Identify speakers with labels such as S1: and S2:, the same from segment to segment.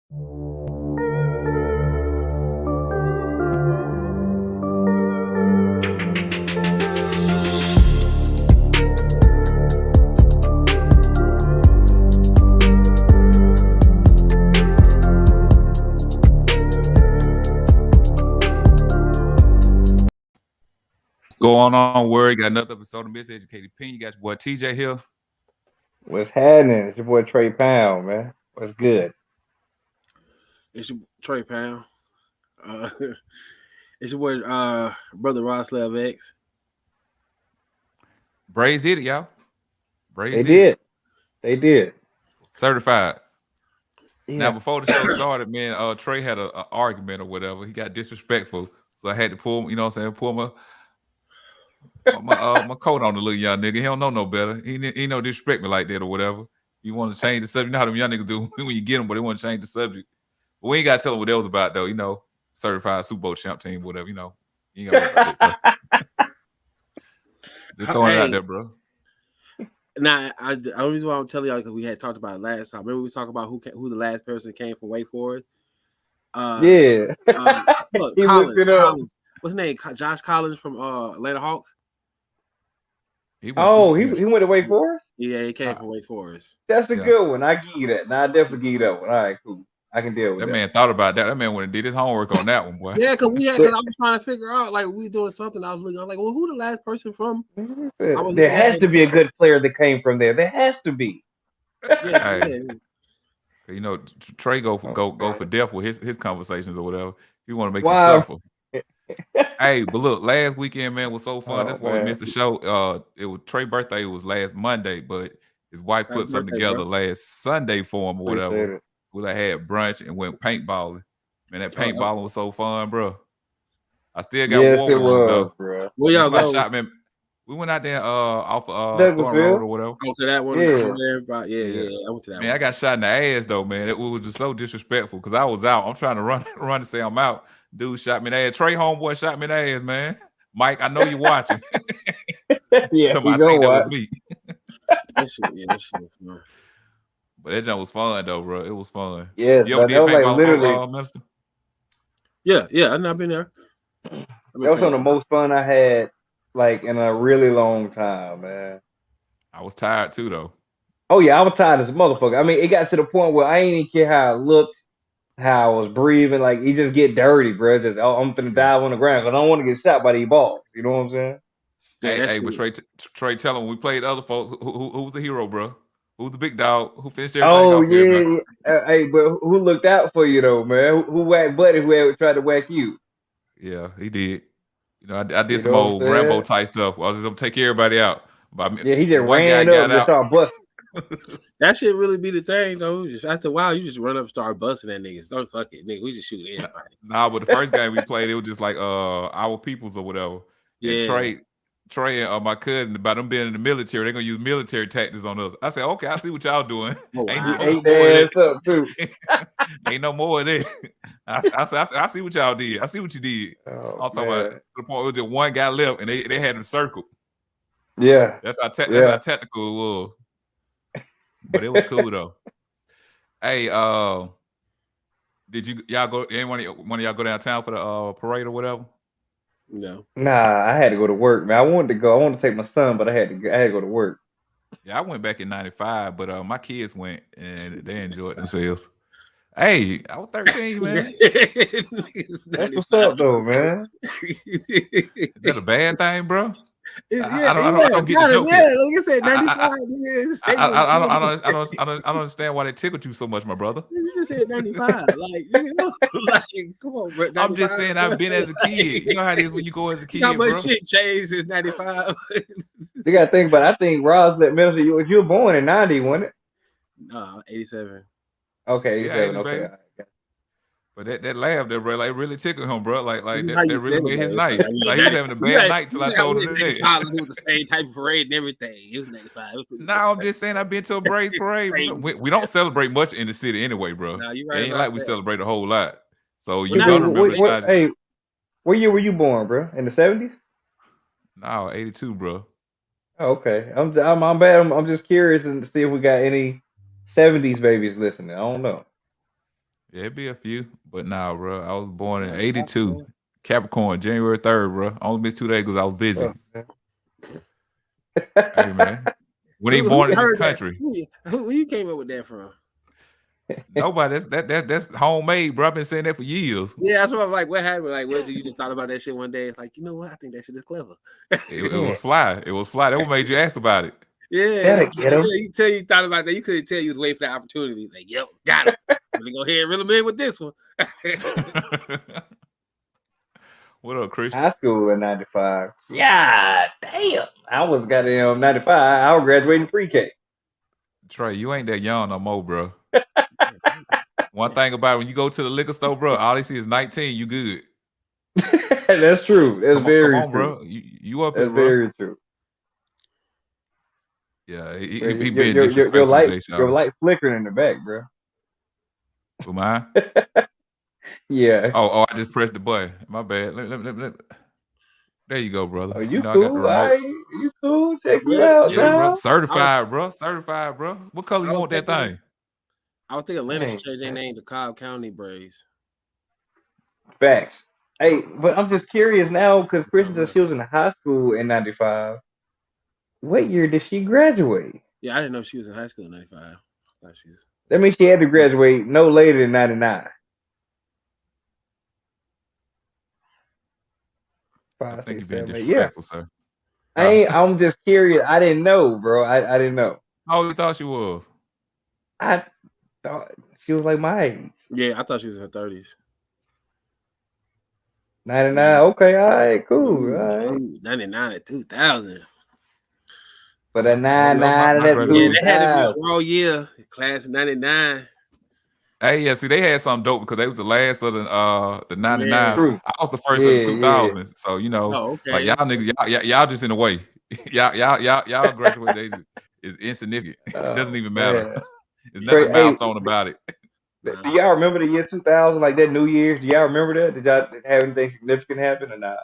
S1: Going on, Word. Got another episode of Miseducated Opinion. You got your boy TJ here.
S2: What's happening? It's your boy Trey Pound, man. What's good?
S3: It's your Trey Pound. It's your boy brother Roslav X.
S1: Braves did it, y'all. Braves
S2: They did. They did.
S1: Certified.
S2: Yeah.
S1: Now, before the show started, man, Trey had an argument or whatever. He got disrespectful, so I had to pull, you know what I'm saying, pull my coat on the little young nigga. He don't know no better. He don't disrespect me like that or whatever. You want to change the subject. You know how them young niggas do when you get them, but they want to change the subject. But we ain't got to tell them what that was about, though. You know, certified Super Bowl champ team, whatever. You know, you ain't got to worry about that. Just throwing it out there, bro.
S3: Nah, the only reason why I'm telling y'all because we had talked about it last time. Remember we was talking about who the last person came from Wake Forest?
S2: Yeah.
S3: Collins. What's his name? Josh Collins from Atlanta Hawks.
S2: He went to Wake Forest?
S3: Yeah, he came from Wake Forest.
S2: That's a good one. I give you that. Nah, I definitely give you that one. All right, cool. I can deal with that.
S1: That man thought about that. That man went and did his homework on that one, boy.
S3: Yeah, because I was trying to figure out, like, we doing something. I was looking, I'm like, well, who the last person from?
S2: There has to be a good player that came from there. There has to be.
S3: Yeah.
S1: You know, Trey go for death with his conversations or whatever. He want to make you suffer. Hey, but look, last weekend, man, was so fun. That's why we missed the show. It was Trey's birthday. It was last Monday, but his wife put something together last Sunday for him or whatever. We had brunch and went paintballing. Man, that paintballing was so fun, bro. I still got war wounds though.
S2: Bro.
S3: Well, y'all go.
S1: Shot, man. We went out there off Thorn Road or whatever.
S3: Go to that one. Yeah. I went to that one.
S1: I got shot in the ass though, man. It was just so disrespectful because I was out. I'm trying to run to say I'm out. Dude shot me in the ass. Trey homeboy shot me in the ass, man. Mike, I know you're watching.
S2: Yeah,
S1: I think that was me.
S3: That shit was fun.
S1: But that jump was fun though, bro. It was fun.
S2: Yes,
S1: you ever did
S2: paintball like literally.
S1: Minister?
S3: Yeah, I've not been there.
S2: That was one of the most fun I had, like, in a really long time, man.
S1: I was tired too, though.
S2: Oh yeah, I was tired as a motherfucker. I mean, it got to the point where I ain't even care how I looked, how I was breathing. Like, you just get dirty, bro. Just, I'm finna dive on the ground because I don't want to get shot by these balls. You know what I'm saying?
S1: Hey, but Trey, tell him when we played other folks, who was the hero, bro? Who's the big dog? Who finished everything off
S2: here, hey, but who looked out for you though, man? Who whacked Buddy? Who tried to whack you?
S1: Yeah, he did. You know, I did some old Rambo type stuff. I was just gonna take everybody out. But
S2: he just ran up and started busting.
S3: That should really be the thing, though. Just after a while, you just run up and start busting at niggas. Don't fuck it, nigga. We just shoot everybody.
S1: Nah, but the first game we played, it was just like our peoples or whatever. Yeah. And Trey and my cousin, about them being in the military, they're gonna use military tactics on us. I said, okay, I see what y'all doing. Ain't no more of that. I see what y'all did. I see what you did. I'm talking about to the point where just one guy left and they had him circled.
S2: Yeah,
S1: that's how technical it was. But it was cool though. Hey, did y'all go? One of y'all go downtown for the parade or whatever?
S3: No.
S2: Nah, I had to go to work, man. I wanted to go. I wanted to take my son, but I had to go to work.
S1: Yeah, I went back in '95, but my kids went and they enjoyed themselves. Hey, I was 13, man.
S2: That's what's up, though, man.
S1: Is that a bad thing, bro?
S3: I don't get the joke. Yeah, like I said,
S1: 95. I don't understand why they tickled you so much, my brother.
S3: You just said 95, come on, bro. 95,
S1: I'm just saying I've been as a kid. You know how it is when you go as a kid,
S3: how much shit changed since 95.
S2: You gotta think about it. I think Ross let Minister, you were born in 90, wasn't it?
S3: No, 87.
S2: Okay, 87.
S1: Yeah,
S2: okay.
S1: But that laugh there, bro, like really tickled him, bro. Like that really made his night. Like he was having a bad night till I told him that.
S3: It was the same type of parade and everything. It was 95.
S1: Nah, I'm just saying I've been to a Braves parade. We don't celebrate much in the city anyway, bro.
S3: Nah, you
S1: right. It ain't like we celebrate a whole lot. So you
S2: gotta remember. Hey, what year were you born, bro? In the 70s?
S1: No, 82, bro.
S2: Oh, okay. I'm bad. I'm just curious and to see if we got any 70s babies listening. I don't know.
S1: Yeah, it'd be a few, but nah, bro. I was born in '82, Capricorn, January 3rd, bro. I only missed 2 days because I was busy. Hey, man. When he born in this country.
S3: Who you came up with that from?
S1: Nobody. That's homemade, bro. I've been saying that for years.
S3: Yeah, that's what I'm like. What happened? Like, what you just thought about that shit one day? It's like, you know what? I think that shit is clever.
S1: It was fly. It was fly. That what made you ask about it.
S3: Yeah, you tell you thought about that. You couldn't tell you was waiting for the opportunity. Like, yo, got it. Let me go ahead and reel him in with this one.
S1: What up, Christian?
S2: High school in '95. Yeah, damn. I was goddamn '95. I was graduating pre-K.
S1: Trey, you ain't that young no more, bro. One thing about it, when you go to the liquor store, bro, all they see is 19. You good?
S2: That's true. That's very
S1: come on,
S2: true.
S1: Bro. You up
S2: That's
S1: here, bro?
S2: Very true.
S1: Yeah, he being disrespectful.
S2: Your light flickering in the back, bro.
S1: Who mine?
S2: Yeah.
S1: Oh, I just pressed the button. My bad. Let. There you go, brother.
S2: Oh, you cool? I got the remote. You cool? Check me out,
S1: bro. Certified, bro. What color you want that thing?
S3: I was thinking Atlanta should change their name to Cobb County Braves.
S2: Facts. Hey, but I'm just curious now because Christian said she was in high school in '95. What year did she graduate?
S3: Yeah, I didn't know she was in high school in '95.
S2: That means she had to graduate no later than '99.
S1: I think you're being disrespectful, sir.
S2: I'm just curious. I didn't know, bro. I didn't know.
S1: How old you thought she was?
S2: I thought she was like my age.
S3: Yeah, I thought she was in her 30s.
S2: 99. Okay, all right, cool. All right.
S3: 99 to 2000.
S2: But that 99
S3: that 2000. Yeah, that had to be a raw year. Class of 99.
S1: Hey, yeah, see, they had something dope because they was the last of the 99.
S2: Yeah,
S1: I was the first of the 2000s. Yeah. So, you know, like y'all niggas, y'all just in the way. y'all graduate age is insignificant. It doesn't even matter. There's nothing milestone about it.
S2: Do y'all remember the year 2000, like that New Year's? Do y'all remember that? Did y'all have anything significant happen or not?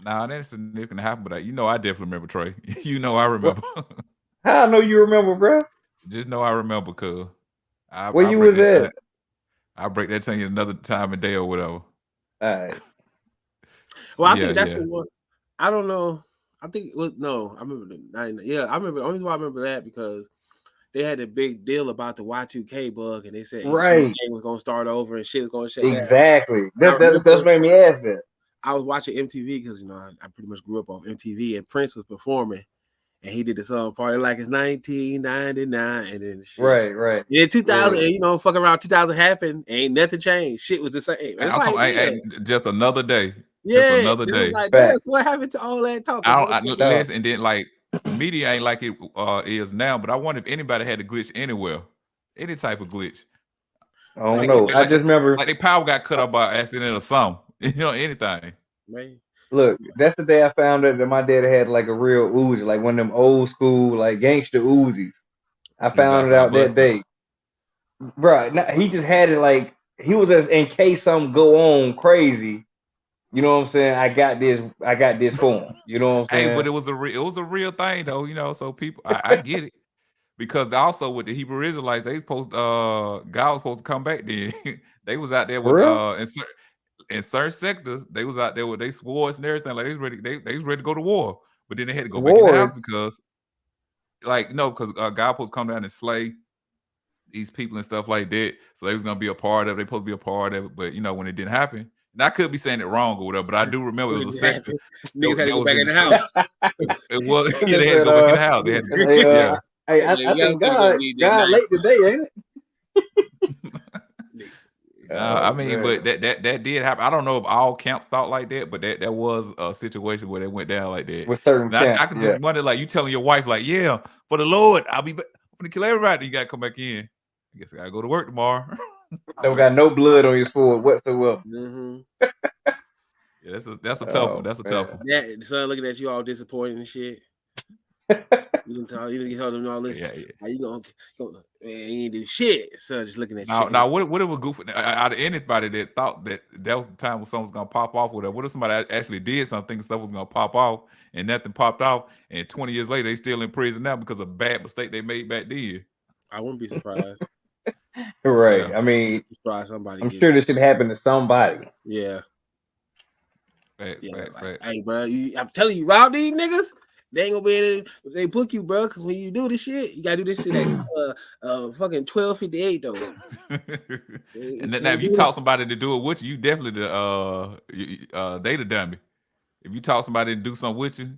S1: Nah, that ain't significant happen, but you know I definitely remember, Trey. You know I remember.
S2: How I know you remember, bro?
S1: Just know I remember, cuz.
S2: Where you was at?
S1: I'll break that to you another time of day or whatever.
S2: All right.
S3: Well, I think that's the one. I don't know. I think it was I remember the I remember. The only reason why I remember that because they had a big deal about the Y2K bug, and they said the game was gonna start over and shit was gonna shut down.
S2: Exactly. That's made me ask that.
S3: I was watching MTV because I pretty much grew up on MTV, and Prince was performing. And he did the song "Party Like It's 1999," and then shit.
S2: Right.
S3: Yeah, 2000, and fuck around 2000 happened, ain't nothing changed. Shit was the same.
S1: Just another day.
S3: Yeah,
S1: just another day.
S3: Like, that's what happened to all that talk.
S1: Listen, and then like the media ain't like it is now. But I wonder if anybody had a glitch anywhere, any type of glitch.
S2: I don't know. I just remember
S1: like their power got cut off by accident or something. Anything.
S3: Man.
S2: Look, that's the day I found out that my dad had like a real Uzi, like one of them old school like gangster Uzis. I found it out that day. Bro, he just had it like he was just in case something go on crazy. You know what I'm saying? I got this for him. You know what I'm saying?
S1: Hey, but it was a real thing though, so people I get it. Because also with the Hebrew Israelites, they supposed God was supposed to come back then. They was out there with in certain sectors, they was out there with their swords and everything. Like they was ready to go to war, but then they had to go back in the house because, because God supposed to come down and slay these people and stuff like that. So they was gonna be a part of it. They supposed to be a part of it, but when it didn't happen, and I could be saying it wrong or whatever, but I do remember it was a sector.
S3: Niggas had to go back in the house.
S1: It was they had to go back in the house. They had to,
S2: Hey, I think God late today, ain't it?
S1: But that did happen. I don't know if all camps thought like that, but that was a situation where they went down like that.
S2: With certain camps,
S1: I could just wonder, like you telling your wife, like, yeah, for the Lord, I'm gonna kill everybody. You gotta come back in. I guess I gotta go to work tomorrow.
S2: Don't got no blood on your sword whatsoever.
S3: Mm-hmm.
S1: Yeah, that's a tough one. That's a tough one.
S3: Yeah, the son looking at you all disappointed and shit. You didn't tell them all this.
S1: Yeah.
S3: How you gonna man, you ain't do shit. So just looking at
S1: shit. Now, what if a goof out of anybody that thought that was the time when something was gonna pop off with it? What if somebody actually did something, stuff was gonna pop off, and nothing popped off, and 20 years later they still in prison now because of a bad mistake they made back then?
S3: I wouldn't be surprised.
S2: Right. Yeah. I mean,
S3: somebody.
S2: I'm sure this should happen to somebody.
S3: Yeah.
S1: Facts.
S3: Hey, bro, I'm telling you, rob these niggas. They ain't gonna be able to. They book you, bro. Because when you do this shit, you gotta do this shit at fucking 12:58 though.
S1: And now, if you taught somebody to do it with you, definitely they the dummy. If you taught somebody to do something with you,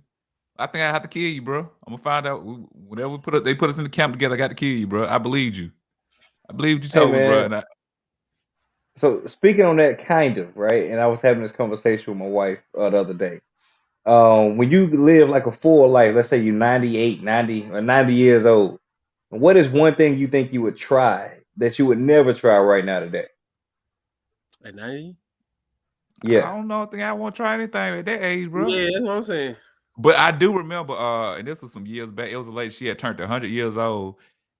S1: I think I have to kill you, bro. I'm gonna find out whenever they put us in the camp together. I got to kill you, bro. I believed you. I believed you told me, bro. And
S2: so speaking on that, kind of right, and I was having this conversation with my wife the other day. When you live like a full life, let's say you're 98, 90, or 90 years old, what is one thing you think you would try that you would never try right now today?
S3: At 90?
S2: Yeah.
S1: I don't know. I think I won't try anything at that age, bro.
S3: Yeah, that's what I'm saying.
S1: But I do remember, and this was some years back. It was a lady. She had turned 100 years old,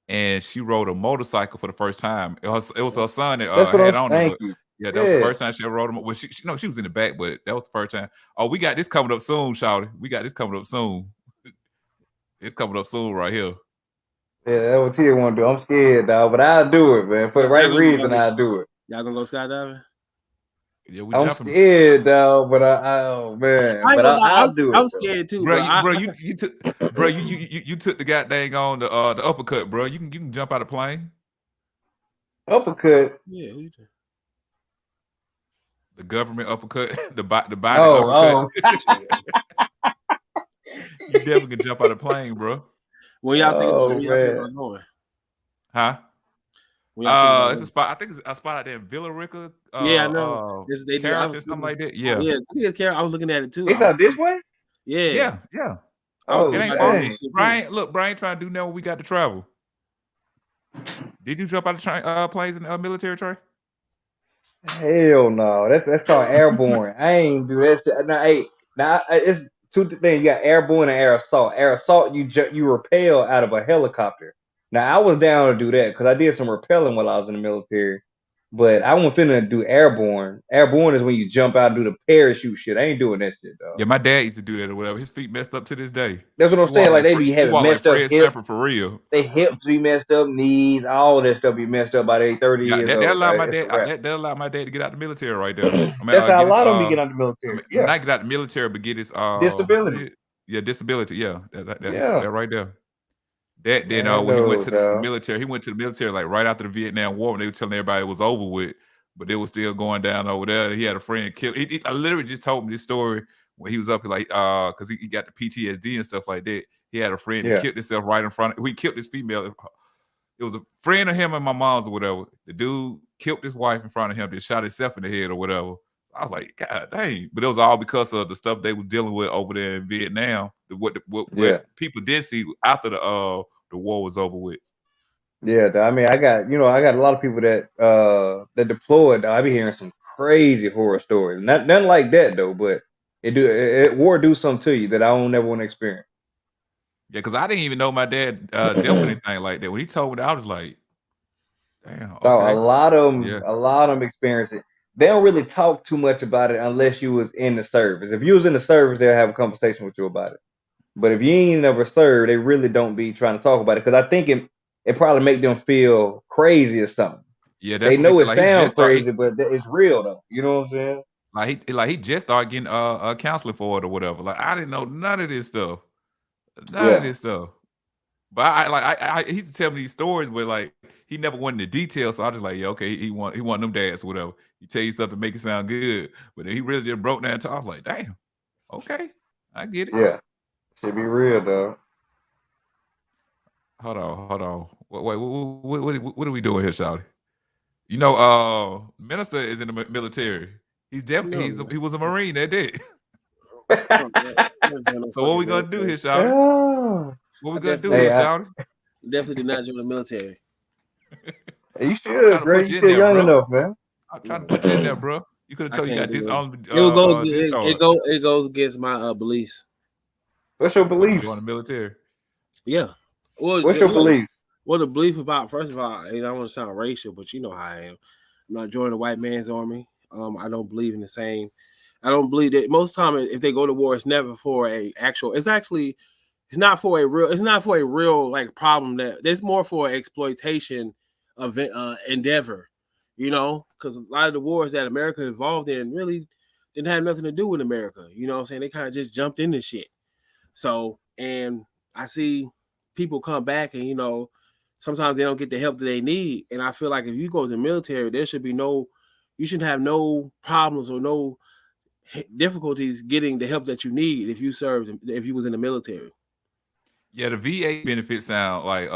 S1: and she rode a motorcycle for the first time. It was her son that had on it. Yeah, that was the first time she ever rode a. Well, she was in the back, but that was the first time. Oh, we got this coming up soon, Shawty. We got this coming up soon. It's coming up soon right here.
S2: Yeah, that's what Tia want to do. I'm scared, dog, but I'll do it, man. For the right reason, I'll do it.
S3: Y'all gonna go skydiving?
S1: Yeah, we
S2: I'm
S1: jumping.
S2: Scared, dog, but I'll do it.
S3: I'm scared too,
S1: bro. You took the goddamn on the uppercut, bro. You can jump out of plane.
S2: Uppercut.
S3: Yeah, who you think?
S1: The government uppercut, the body uppercut. You definitely can jump out of plane, bro.
S3: When y'all think about going?
S1: Huh? It's a spot. I think it's a spot out there in Villa Rica.
S3: Yeah, I know.
S1: They do something like that. Yeah.
S3: Yeah, I think it's I was looking at it too.
S2: It's out this way?
S1: Yeah.
S2: Oh,
S1: it ain't far. Brian, look, Brian trying to do now when we got to travel. Did you jump out of planes in the military, Trey?
S2: Hell no. That's called airborne. I ain't do that shit. Now it's two things. You got airborne and air assault. Air assault, you rappel out of a helicopter. Now I was down to do that because I did some rappelling while I was in the military. But I wasn't finna do airborne. Airborne is when you jump out and do the parachute shit. I ain't doing that shit, though.
S1: Yeah, my dad used to do that or whatever. His feet messed up to this day.
S2: That's what I'm saying. Like they be having messed up hips.
S1: For real.
S2: They hips be messed up, knees, all that stuff be messed up by their 30 years old.
S1: That allowed my dad to get out the military right there. I mean,
S2: that's how a lot of them get out the military.
S1: Not get out the military, but get his
S2: disability.
S1: Yeah, disability. Yeah, that right there. When he went to the military, he went to the military like right after the Vietnam War when they were telling everybody it was over with, but they were still going down over there. He had a friend killed. I literally just told me this story when he was up like because he got the PTSD and stuff like that. He had a friend that killed himself right in front. He killed this female. It was a friend of him and my mom's or whatever. The dude killed his wife in front of him. Just shot himself in the head or whatever. I was like, God dang! But it was all because of the stuff they were dealing with over there in Vietnam. What people did see after the war was over with.
S2: Yeah, I mean, I got a lot of people that deployed. I be hearing some crazy horror stories. Nothing like that though, but war do something to you that I don't ever want to experience.
S1: Yeah, because I didn't even know my dad dealt with anything like that. When he told me that, I was like, damn. Okay.
S2: So a lot of them experience it. They don't really talk too much about it unless you was in the service. If you was in the service, they'll have a conversation with you about it. But if you ain't never served, they really don't be trying to talk about it because I think it probably make them feel crazy or something.
S1: Yeah,
S2: they know it sounds crazy, but it's real though. You know what I'm
S1: saying? He just started getting counseling for it or whatever. Like I didn't know none of this stuff. None of this stuff. But I he used to tell me these stories, but like he never went into detail. So I just like, yeah, okay, he want them dads or whatever. He tell you stuff to make it sound good, but then he really just broke down. I was like, damn, okay, I get it.
S2: Yeah, should be real though.
S1: Hold on. Wait, what are we doing here, Shawty? You know, Minister is in the military. He's definitely he was a Marine. That did. So what we gonna do here, Shawty? What we gonna do here, Shawty?
S3: Definitely did not join the military.
S2: You should, bro. You still young enough, man.
S1: I'm trying to put you in there, bro. You could have told you got this on.
S3: It goes against my beliefs.
S2: What's your belief?
S1: Join the military.
S3: Yeah.
S2: What's your belief?
S3: Well, the belief about, first of all, I don't want to sound racial, but you know how I am. I'm not joining the white man's army. I don't believe in the same. I don't believe that most time if they go to war, it's never for a actual. It's not for a real like problem. That it's more for exploitation endeavor, you know, because a lot of the wars that America involved in really didn't have nothing to do with America. You know what I'm saying? They kind of just jumped into shit. So, and I see people come back and, you know, sometimes they don't get the help that they need. And I feel like if you go to the military, you shouldn't have no problems or no difficulties getting the help that you need if you was in the military.
S1: Yeah, the VA benefits sound like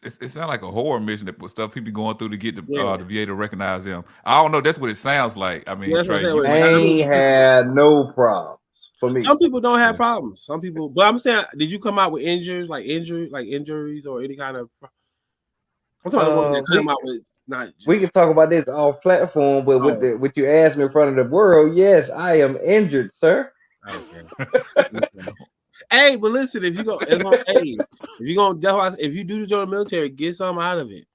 S1: it sounds like a horror mission that stuff people going through to get the VA to recognize them. I don't know. That's what it sounds like. I mean,
S2: Trey, you ain't had no problems for me.
S3: Some people don't have problems. Some people, but I'm saying, did you come out with injuries or any kind of? I'm talking about the ones that come out with.
S2: We can talk about this off platform, but with what you asked me in front of the world, yes, I am injured, sir.
S3: Okay. Hey, but listen, if you go, if you do join the military, get something out of it.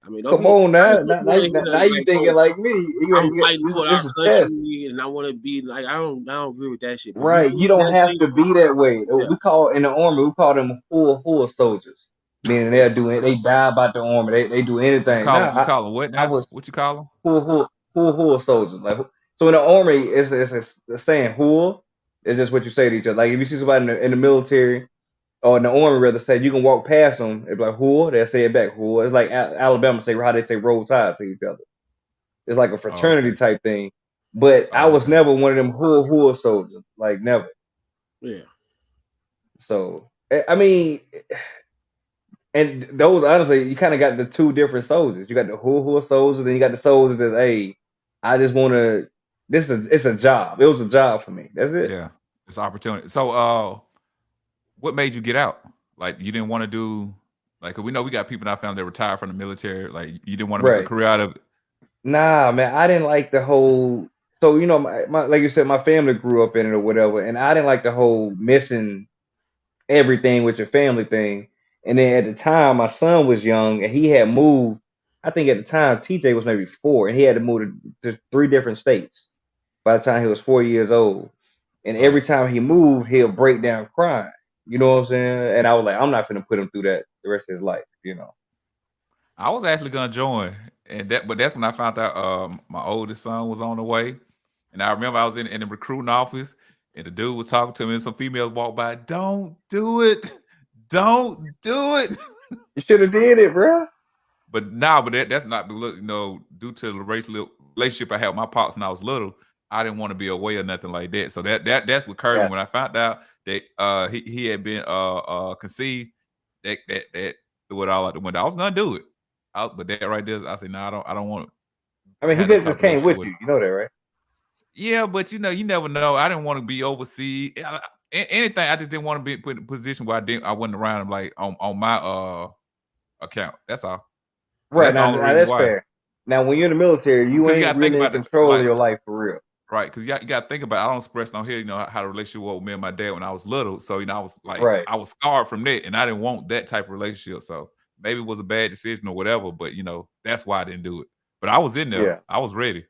S3: I mean,
S2: come on now you thinking like me.
S3: I'm fighting for our country, and I want to be like I don't agree with that shit.
S2: Right, you don't have to be that way. Yeah. We call in the army, we call them full soldiers. Meaning they die about the army. They do anything.
S1: You call them what now? What you call them?
S2: Full soldiers. Like, so in the army, it's saying "hull." It's just what you say to each other. Like if you see somebody in the military or in the army, rather say you can walk past them, it's like "hull." They'll say it back "hull." It's like Alabama say how they say "roll tide" to each other. It's like a fraternity type thing. But I was never one of them hull soldiers. Like never.
S3: Yeah.
S2: So I mean. And those, honestly, you kind of got the two different soldiers. You got the hull soldiers, then you got the soldiers that, hey, I just want to. It's a job. It was a job for me. That's it.
S1: Yeah, it's an opportunity. So, what made you get out? Like, you didn't want to do, like, we know we got people in our family that retired from the military. Like, you didn't want to make a career out of it.
S2: Nah, man, I didn't like the whole. So you know, my like you said, my family grew up in it or whatever, and I didn't like the whole missing everything with your family thing. And then at the time, my son was young, and he had moved. I think at the time, TJ was maybe 4, and he had to move to 3 different states by the time he was 4 years old. And every time he moved, he'll break down crying. You know what I'm saying? And I was like, I'm not going to put him through that the rest of his life. You know.
S1: I was actually going to join, but that's when I found out my oldest son was on the way. And I remember I was in the recruiting office, and the dude was talking to me, and some females walked by. Don't do it. Don't do it.
S2: You should have did it, bro.
S1: But that's not, you know, due to the relationship I had with my pops when I was little, I didn't want to be away or nothing like that. So that's what curbed me when I found out that he had been conceived. That threw it all out the window. I was gonna do it, but that right there, I said, no, I don't want it.
S2: I mean, he just came with you. You know that, right?
S1: Yeah, but you know, you never know. I didn't want to be overseas. Anything, I just didn't want to be put in a position where I wasn't around him, like on my account. That's all.
S2: Right, now that's fair. Now, when you're in the military, you ain't really in control of your life for real.
S1: Right, because you got to think about it. I don't express on here, you know, how the relationship was with me and my dad when I was little. So, you know, I was like, I was scarred from that, and I didn't want that type of relationship. So maybe it was a bad decision or whatever, but, you know, that's why I didn't do it. But I was in there. Yeah. I was ready.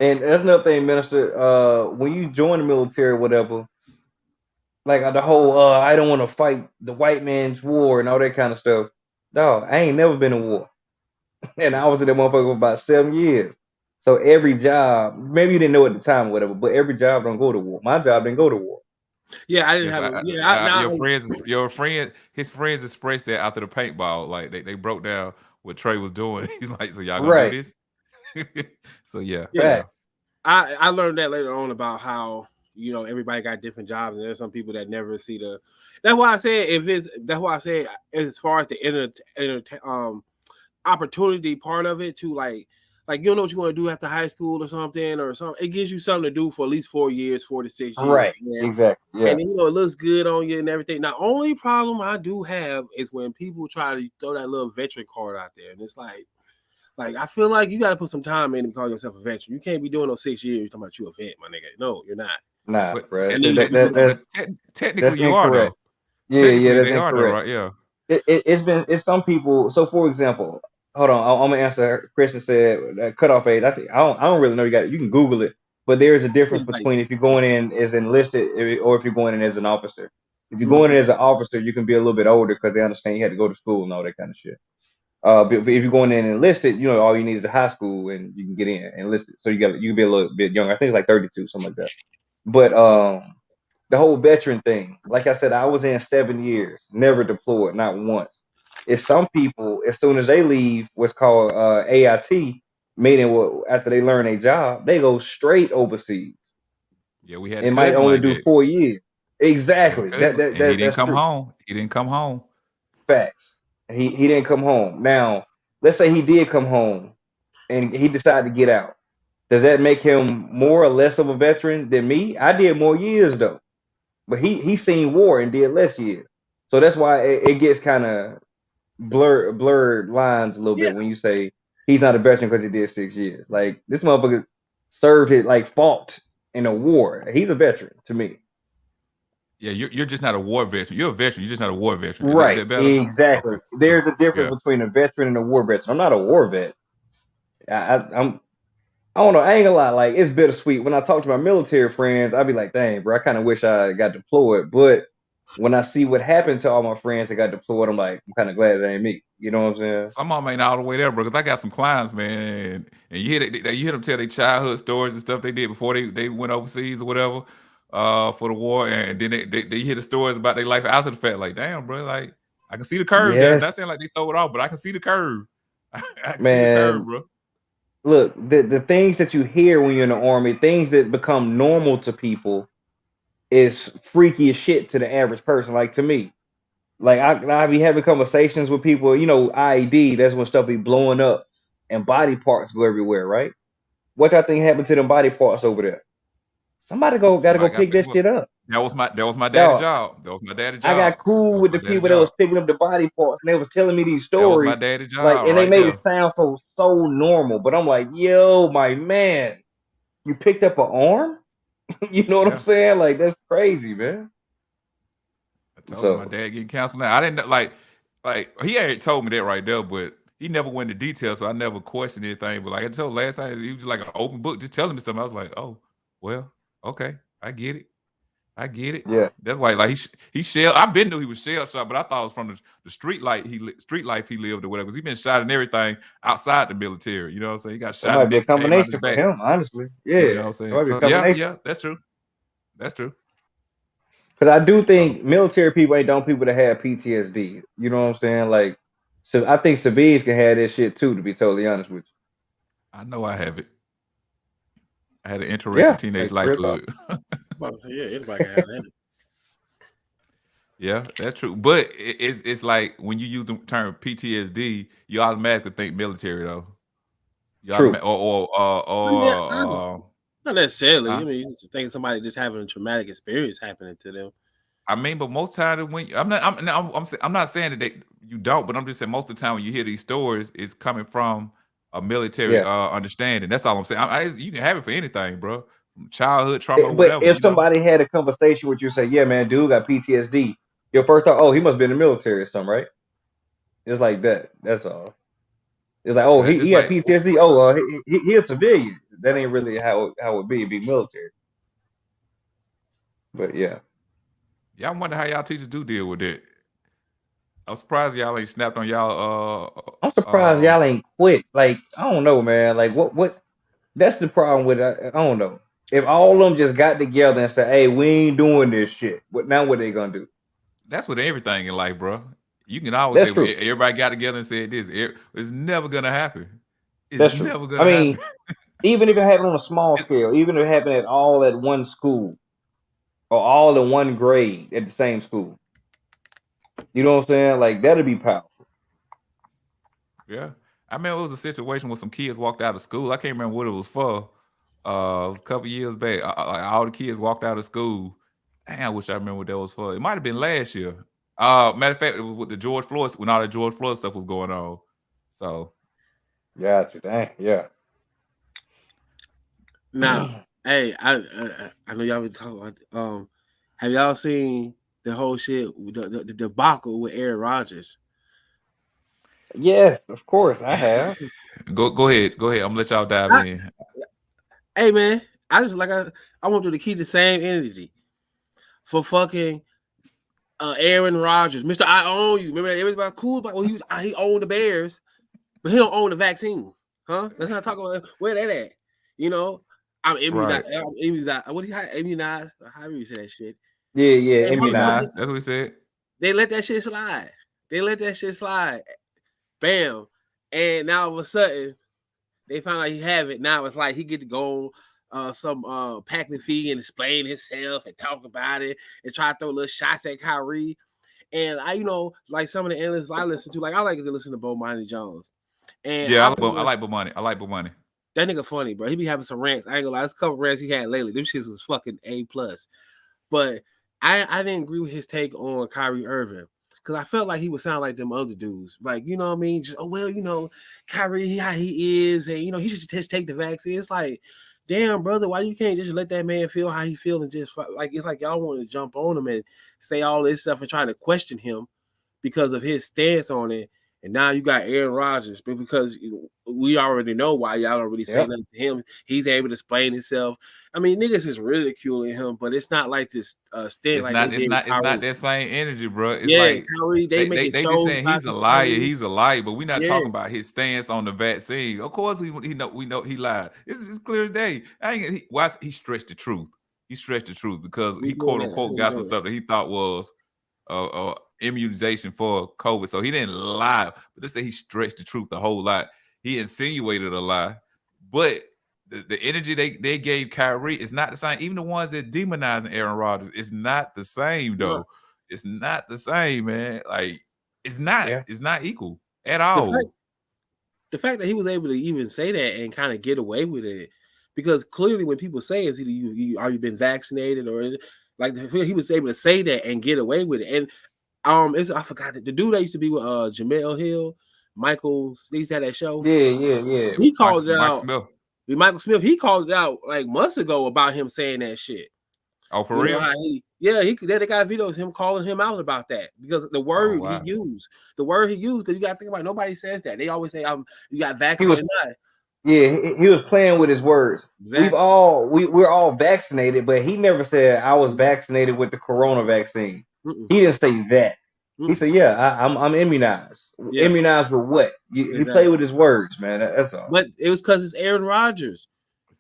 S2: And that's another thing, Minister. When you join the military or whatever, like the whole I don't want to fight the white man's war and all that kind of stuff. Dog, I ain't never been in war. And I was in that motherfucker for about 7 years. So every job, maybe you didn't know at the time or whatever, but every job don't go to war. My job didn't go to war.
S3: Yeah, I didn't have
S1: your friend, his friends expressed that after the paintball. Like they broke down what Trey was doing. He's like, so y'all gonna do this? So yeah.
S3: I learned that later on about how, you know, everybody got different jobs, and there's some people that never see the. That's why I said as far as the opportunity part of it too, like you don't know what you want to do after high school or something. It gives you something to do for at least 4 years, 4 to 6 years.
S2: Right. Exactly. Yeah.
S3: And you know, it looks good on you and everything. Now, only problem I do have is when people try to throw that little veteran card out there, and it's like I feel like you got to put some time in to call yourself a veteran. You can't be doing those 6 years talking about you a vet, my nigga. No, you're not.
S2: Nah, bro.
S1: Technically, you are though.
S2: Yeah, that's
S1: they are though, right? Yeah.
S2: It's some people. So, for example, hold on, I'm gonna answer. Christian said that cutoff age. I don't really know. You can Google it, but there is a difference between if you're going in as enlisted or if you're going in as an officer. If you go in as an officer, you can be a little bit older because they understand you had to go to school and all that kind of shit. But if you're going in and enlisted, all you need is a high school and you can get in and enlisted. So you can be a little bit younger. I think it's like 32, something like that. But the whole veteran thing, like I said, I was in 7 years, never deployed, not once. It's some people, as soon as they leave what's called AIT, meaning after they learn a job, they go straight overseas.
S1: Yeah, we had.
S2: It might only do 4 years. Exactly.
S1: He didn't come home. He didn't come home.
S2: Facts. He didn't come home. Now, let's say he did come home and he decided to get out. Does that make him more or less of a veteran than me? I did more years though, but he seen war and did less years. So that's why it gets kind of blurred lines a little bit when you say he's not a veteran because he did 6 years. Like this motherfucker served his fought in a war. He's a veteran to me.
S1: Yeah, you're just not a war veteran. You're a veteran. You're just not a war veteran.
S2: Right. Exactly. Okay. There's a difference between a veteran and a war veteran. I'm not a war vet. I don't know. I ain't gonna lie. Like it's bittersweet. When I talk to my military friends, I'd be like, "Dang, bro, I kind of wish I got deployed." But when I see what happened to all my friends that got deployed, I'm like, I'm kind of glad it ain't me. You know what I'm saying?
S1: Some of them ain't all the way there, bro. Because I got some clients, man, and you hear them tell their childhood stories and stuff they did before they went overseas or whatever for the war, and then they hear the stories about their life after the fact. Like, damn, bro, like I can see the curve. Yes. There. Not saying like they throw it off, but I can see the curve. I can see the curve, bro.
S2: Look, the things that you hear when you're in the Army, things that become normal to people, is freaky as shit to the average person. Like to me, like I be having conversations with people. IED, that's when stuff be blowing up and body parts go everywhere, right? What y'all think happened to them body parts over there? Somebody gotta go pick that shit up.
S1: That was my daddy's job. That was my daddy's job.
S2: I got cool with the people that was picking up the body parts and they was telling me these stories.
S1: That was my daddy's job.
S2: Like, and they made it sound so normal. But I'm like, yo, my man, you picked up an arm? You know what I'm saying? Like, that's crazy, man.
S1: I told my dad getting counseling. I didn't like he already told me that right there, but he never went into detail, so I never questioned anything. But like I told last time, he was like an open book, just telling me something. I was like, oh, well, okay, I get it.
S2: Yeah,
S1: that's why. Like he shell. I've been knew he was shell shot, but I thought it was from the street life he lived or whatever. Because he been shot and everything outside the military. You know what I'm saying? He got shot.
S2: It might be a combination for him, honestly. Yeah,
S1: you know what I'm saying? Yeah, that's true. That's true.
S2: Because I do think military people ain't dumb people that have PTSD. You know what I'm saying? Like, so I think civilians can have this shit too. To be totally honest with you,
S1: I know I have it. I had an interesting teenage life.
S3: Anybody can have that.
S1: Yeah, that's true. But it's like when you use the term PTSD, you automatically think military though.
S2: True.
S3: Not necessarily. I mean, you just think somebody just having a traumatic experience happening to them.
S1: I mean, but most times when I'm not saying that you don't, but I'm just saying most of the time when you hear these stories, it's coming from a military understanding. That's all I'm saying. You can have it for anything, bro. Childhood trauma,
S2: but
S1: whatever.
S2: If somebody had a conversation with you, say, "Yeah, man, dude got PTSD," your first thought, "Oh, he must be in the military or something," right? It's like that. That's all. It's like, oh, he got PTSD. Oh, he a civilian. That ain't really how it would be. It'd be military. But yeah.
S1: I wonder how y'all teachers do deal with it. I'm surprised y'all ain't snapped on y'all.
S2: I'm surprised y'all ain't quit. Like, I don't know, man. Like, what? That's the problem with I don't know. If all of them just got together and said, "Hey, we ain't doing this shit," what they gonna do?
S1: That's with everything in life, bro. You can always say everybody got together and said this. It's never gonna happen. It's never gonna happen.
S2: Even if it happened on a small scale, even if it happened at one school or all in one grade at the same school, you know what I'm saying? Like, that'd be powerful.
S1: Yeah. I mean, it was a situation where some kids walked out of school. I can't remember what it was for. It was a couple years back. All the kids walked out of school. Dang, I wish I remember what that was for. It might have been last year. Matter of fact, it was with the George Floyd, when all the George Floyd stuff was going on. So,
S2: gotcha. Dang, yeah.
S3: Now, hey, I know y'all been talking about. Have y'all seen the whole shit, the debacle with Aaron Rodgers?
S2: Yes, of course, I have.
S1: Go ahead. I'm gonna let y'all dive in.
S3: Hey, man, I want you to keep the same energy for fucking Aaron Rodgers, Mr. I own you. Remember everybody cool about he owned the Bears, but he don't own the vaccine, huh? Let's not talk about where that at. You know, I'm immunized. Right. I'm immunized. What do you immunized? How do you say that shit?
S2: Yeah, immunized.
S1: That's what we said.
S3: They let that shit slide. Bam. And now all of a sudden, they found out he have it. Now it's like he get to go on some Pat McAfee and explain himself and talk about it and try to throw little shots at Kyrie. And I, like some of the analysts I listen to, like I like to listen to Bomani Jones. And
S1: yeah, I like Bomani. I like Bomani.
S3: That nigga funny, bro. He be having some rants. I ain't gonna lie. There's a couple rants he had lately. Them shits was fucking A+. But I didn't agree with his take on Kyrie Irving. Because I felt like he would sound like them other dudes. Like, you know what I mean? Just, Kyrie, how he is. And, he should just take the vaccine. It's like, damn, brother, why you can't just let that man feel how he feels and just, like, it's like y'all want to jump on him and say all this stuff and try to question him because of his stance on it. And now you got Aaron Rodgers, but because we already know why y'all don't really say nothing to him. He's able to explain himself. I mean, niggas is ridiculing him, but it's not like this stance.
S1: It's not that same energy, bro. It's like
S3: Kyrie, they be
S1: saying he's a liar. He's a liar, but we're not talking about his stance on the vaccine. Of course, we know he lied. It's clear as day. He stretched the truth. He stretched the truth because he quote unquote got some stuff that he thought was immunization for COVID. So he didn't lie, but let's say he stretched the truth a whole lot. He insinuated a lie, but the energy they gave Kyrie is not the same. Even the ones that demonizing Aaron Rodgers, it's not the same though. Yeah. It's not the same, man. Like it's not. Yeah. It's not equal at all.
S3: The fact that he was able to even say that and kind of get away with it, because clearly when people say is either are you been vaccinated or like he was able to say that and get away with it. And I forgot the dude that used to be with Jamel Hill, Michael. He used to have that show.
S2: Yeah.
S3: He called it out. Michael Smith. He called it out like months ago about him saying that shit.
S1: Oh, for real?
S3: They got videos of him calling him out about that because the word he used, because you got to think about it, nobody says that. They always say, you got vaccinated or not.
S2: Yeah, he was playing with his words. Exactly. We're all vaccinated, but he never said I was vaccinated with the corona vaccine. He didn't say that. He said, I'm immunized. Yeah. Immunized with what? He played with his words, man. That's all.
S3: But it was because it's Aaron Rodgers.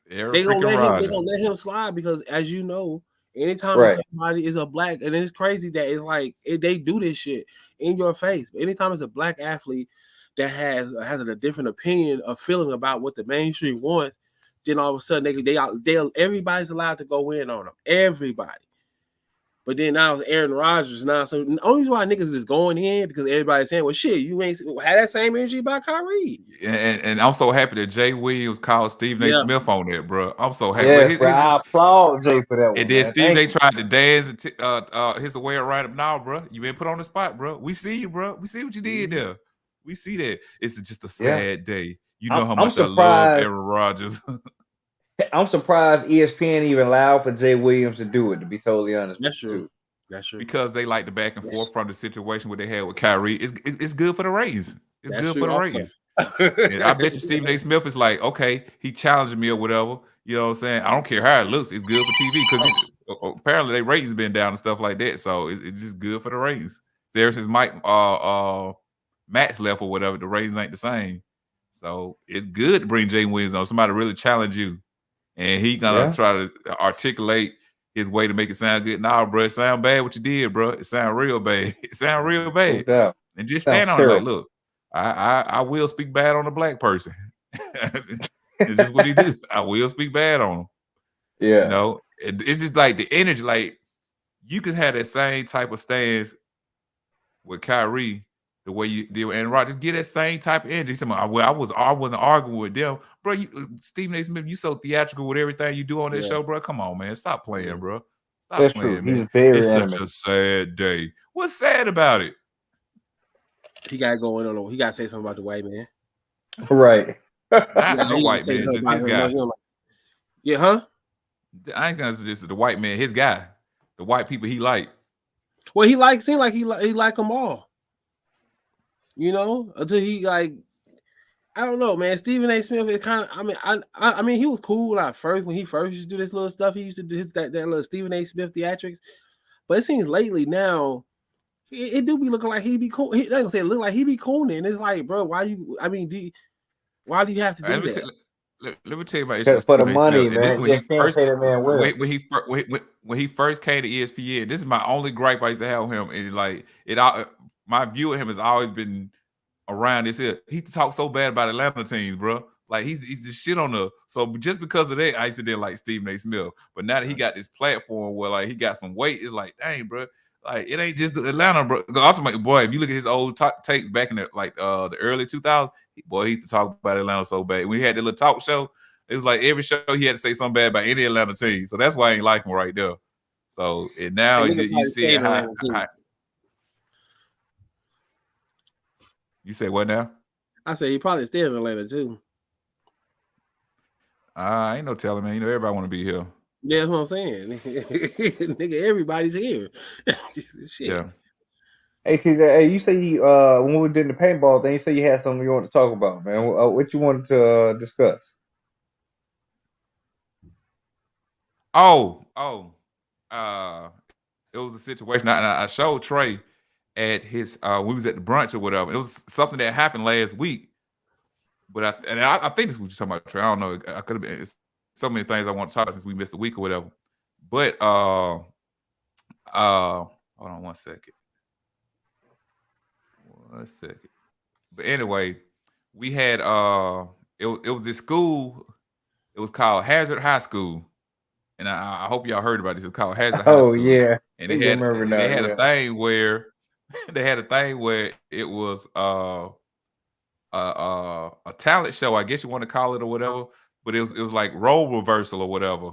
S3: They're gonna let him slide because, as you know, anytime somebody is a black, and it's crazy that it's like they do this shit in your face. But anytime it's a black athlete that has a different opinion or feeling about what the mainstream wants, then all of a sudden they everybody's allowed to go in on them. Everybody. But then now it's Aaron Rodgers now. So the only reason why niggas is going in because everybody's saying, well, shit, you ain't had that same energy about Kyrie.
S1: And I'm so happy that Jay Williams called Stephen A. Smith on that, bro. I'm so happy.
S2: I applaud Jay for that one.
S1: And then Stephen A. tried to dance his way around him. Now, bro, you been put on the spot, bro. We see you, bro. We see what you did there. We see that. It's just a sad day. You know how much I love Aaron Rodgers.
S2: I'm surprised ESPN even allowed for Jay Williams to do it, to be totally honest.
S3: That's true.
S1: Because they like the back and forth from the situation what they had with Kyrie. It's good for the ratings. It's good for the ratings. I bet you Stephen A. Smith is like, okay, he challenged me or whatever. You know what I'm saying? I don't care how it looks. It's good for TV because apparently their ratings been down and stuff like that. So it's just good for the ratings. So ever since Max left or whatever, the ratings ain't the same. So it's good to bring Jay Williams on. Somebody really challenge you. And he gonna try to articulate his way to make it sound good. Nah, bro, it sound bad what you did, bro. It sound real bad. It sound real bad.
S2: Yeah.
S1: And just stand on it like, look, I will speak bad on a black person. It's just what he do. I will speak bad on him.
S2: Yeah.
S1: You know, it's just like the energy, like you could have that same type of stance with Kyrie. The way you deal with Aaron Rodgers, get that same type of energy. I wasn't arguing with them, bro. Stephen A. Smith, you so theatrical with everything you do on this show, bro. Come on, man, stop playing, bro. Stop playing, man. It's such a sad day. What's sad about it?
S3: He got going on. He got to say something about the white man,
S2: right?
S1: Not the white man, just his guy.
S3: Yeah, huh?
S1: I ain't gonna suggest the white man, his guy, the white people he like.
S3: Well, seemed like he like them all. You know, until he like, I don't know, man. Stephen A. Smith is kind of. I mean, he was cool at first when he first used to do this little stuff. He used to do that little Stephen A. Smith theatrics, but it seems lately now it do be looking like he be cool. Like I say, look like he be cool, and it's like, bro, why you? I mean, why do you have to do that?
S1: Let me tell you about issue
S2: for the
S1: Stephen A.
S2: money,
S1: Smith. And
S2: man.
S1: this when he first came to ESPN. This is my only gripe I used to have with him. And like my view of him has always been around this here. He talks so bad about Atlanta teams, bro. Like he's just shit on the. So just because of that, I used to didn't like Stephen A. Smith. But now that he got this platform where like he got some weight, it's like, dang, bro. Like it ain't just Atlanta, bro. Ultimately, boy, if you look at his old takes back in the the early 2000s, boy, he used to talk about Atlanta so bad. We had the little talk show. It was like every show he had to say something bad about any Atlanta team. So that's why I ain't like him right there. So and now you see how you say what now?
S3: I say he probably stayed in Atlanta too.
S1: Ain't no telling, man. You know everybody want to be here.
S3: Yeah, that's what I'm saying. Nigga, everybody's here.
S1: Shit. Yeah.
S2: Hey, TJ, hey, you say you when we did the paintball thing, you said you had something you want to talk about, man. What you wanted to discuss?
S1: It was a situation. I showed Trey at his we was at the brunch or whatever. It was something that happened last week. But I think this is what you're talking about, Trey. I don't know. I could have been so many things I want to talk about since we missed a week or whatever. But hold on 1 second. 1 second. But anyway, we had it was this school. It was called Hazard High School. And I hope y'all heard about this. It's called Hazard High School.
S2: Oh yeah.
S1: And they had a thing where it was a talent show, I guess you want to call it or whatever. But it was like role reversal or whatever.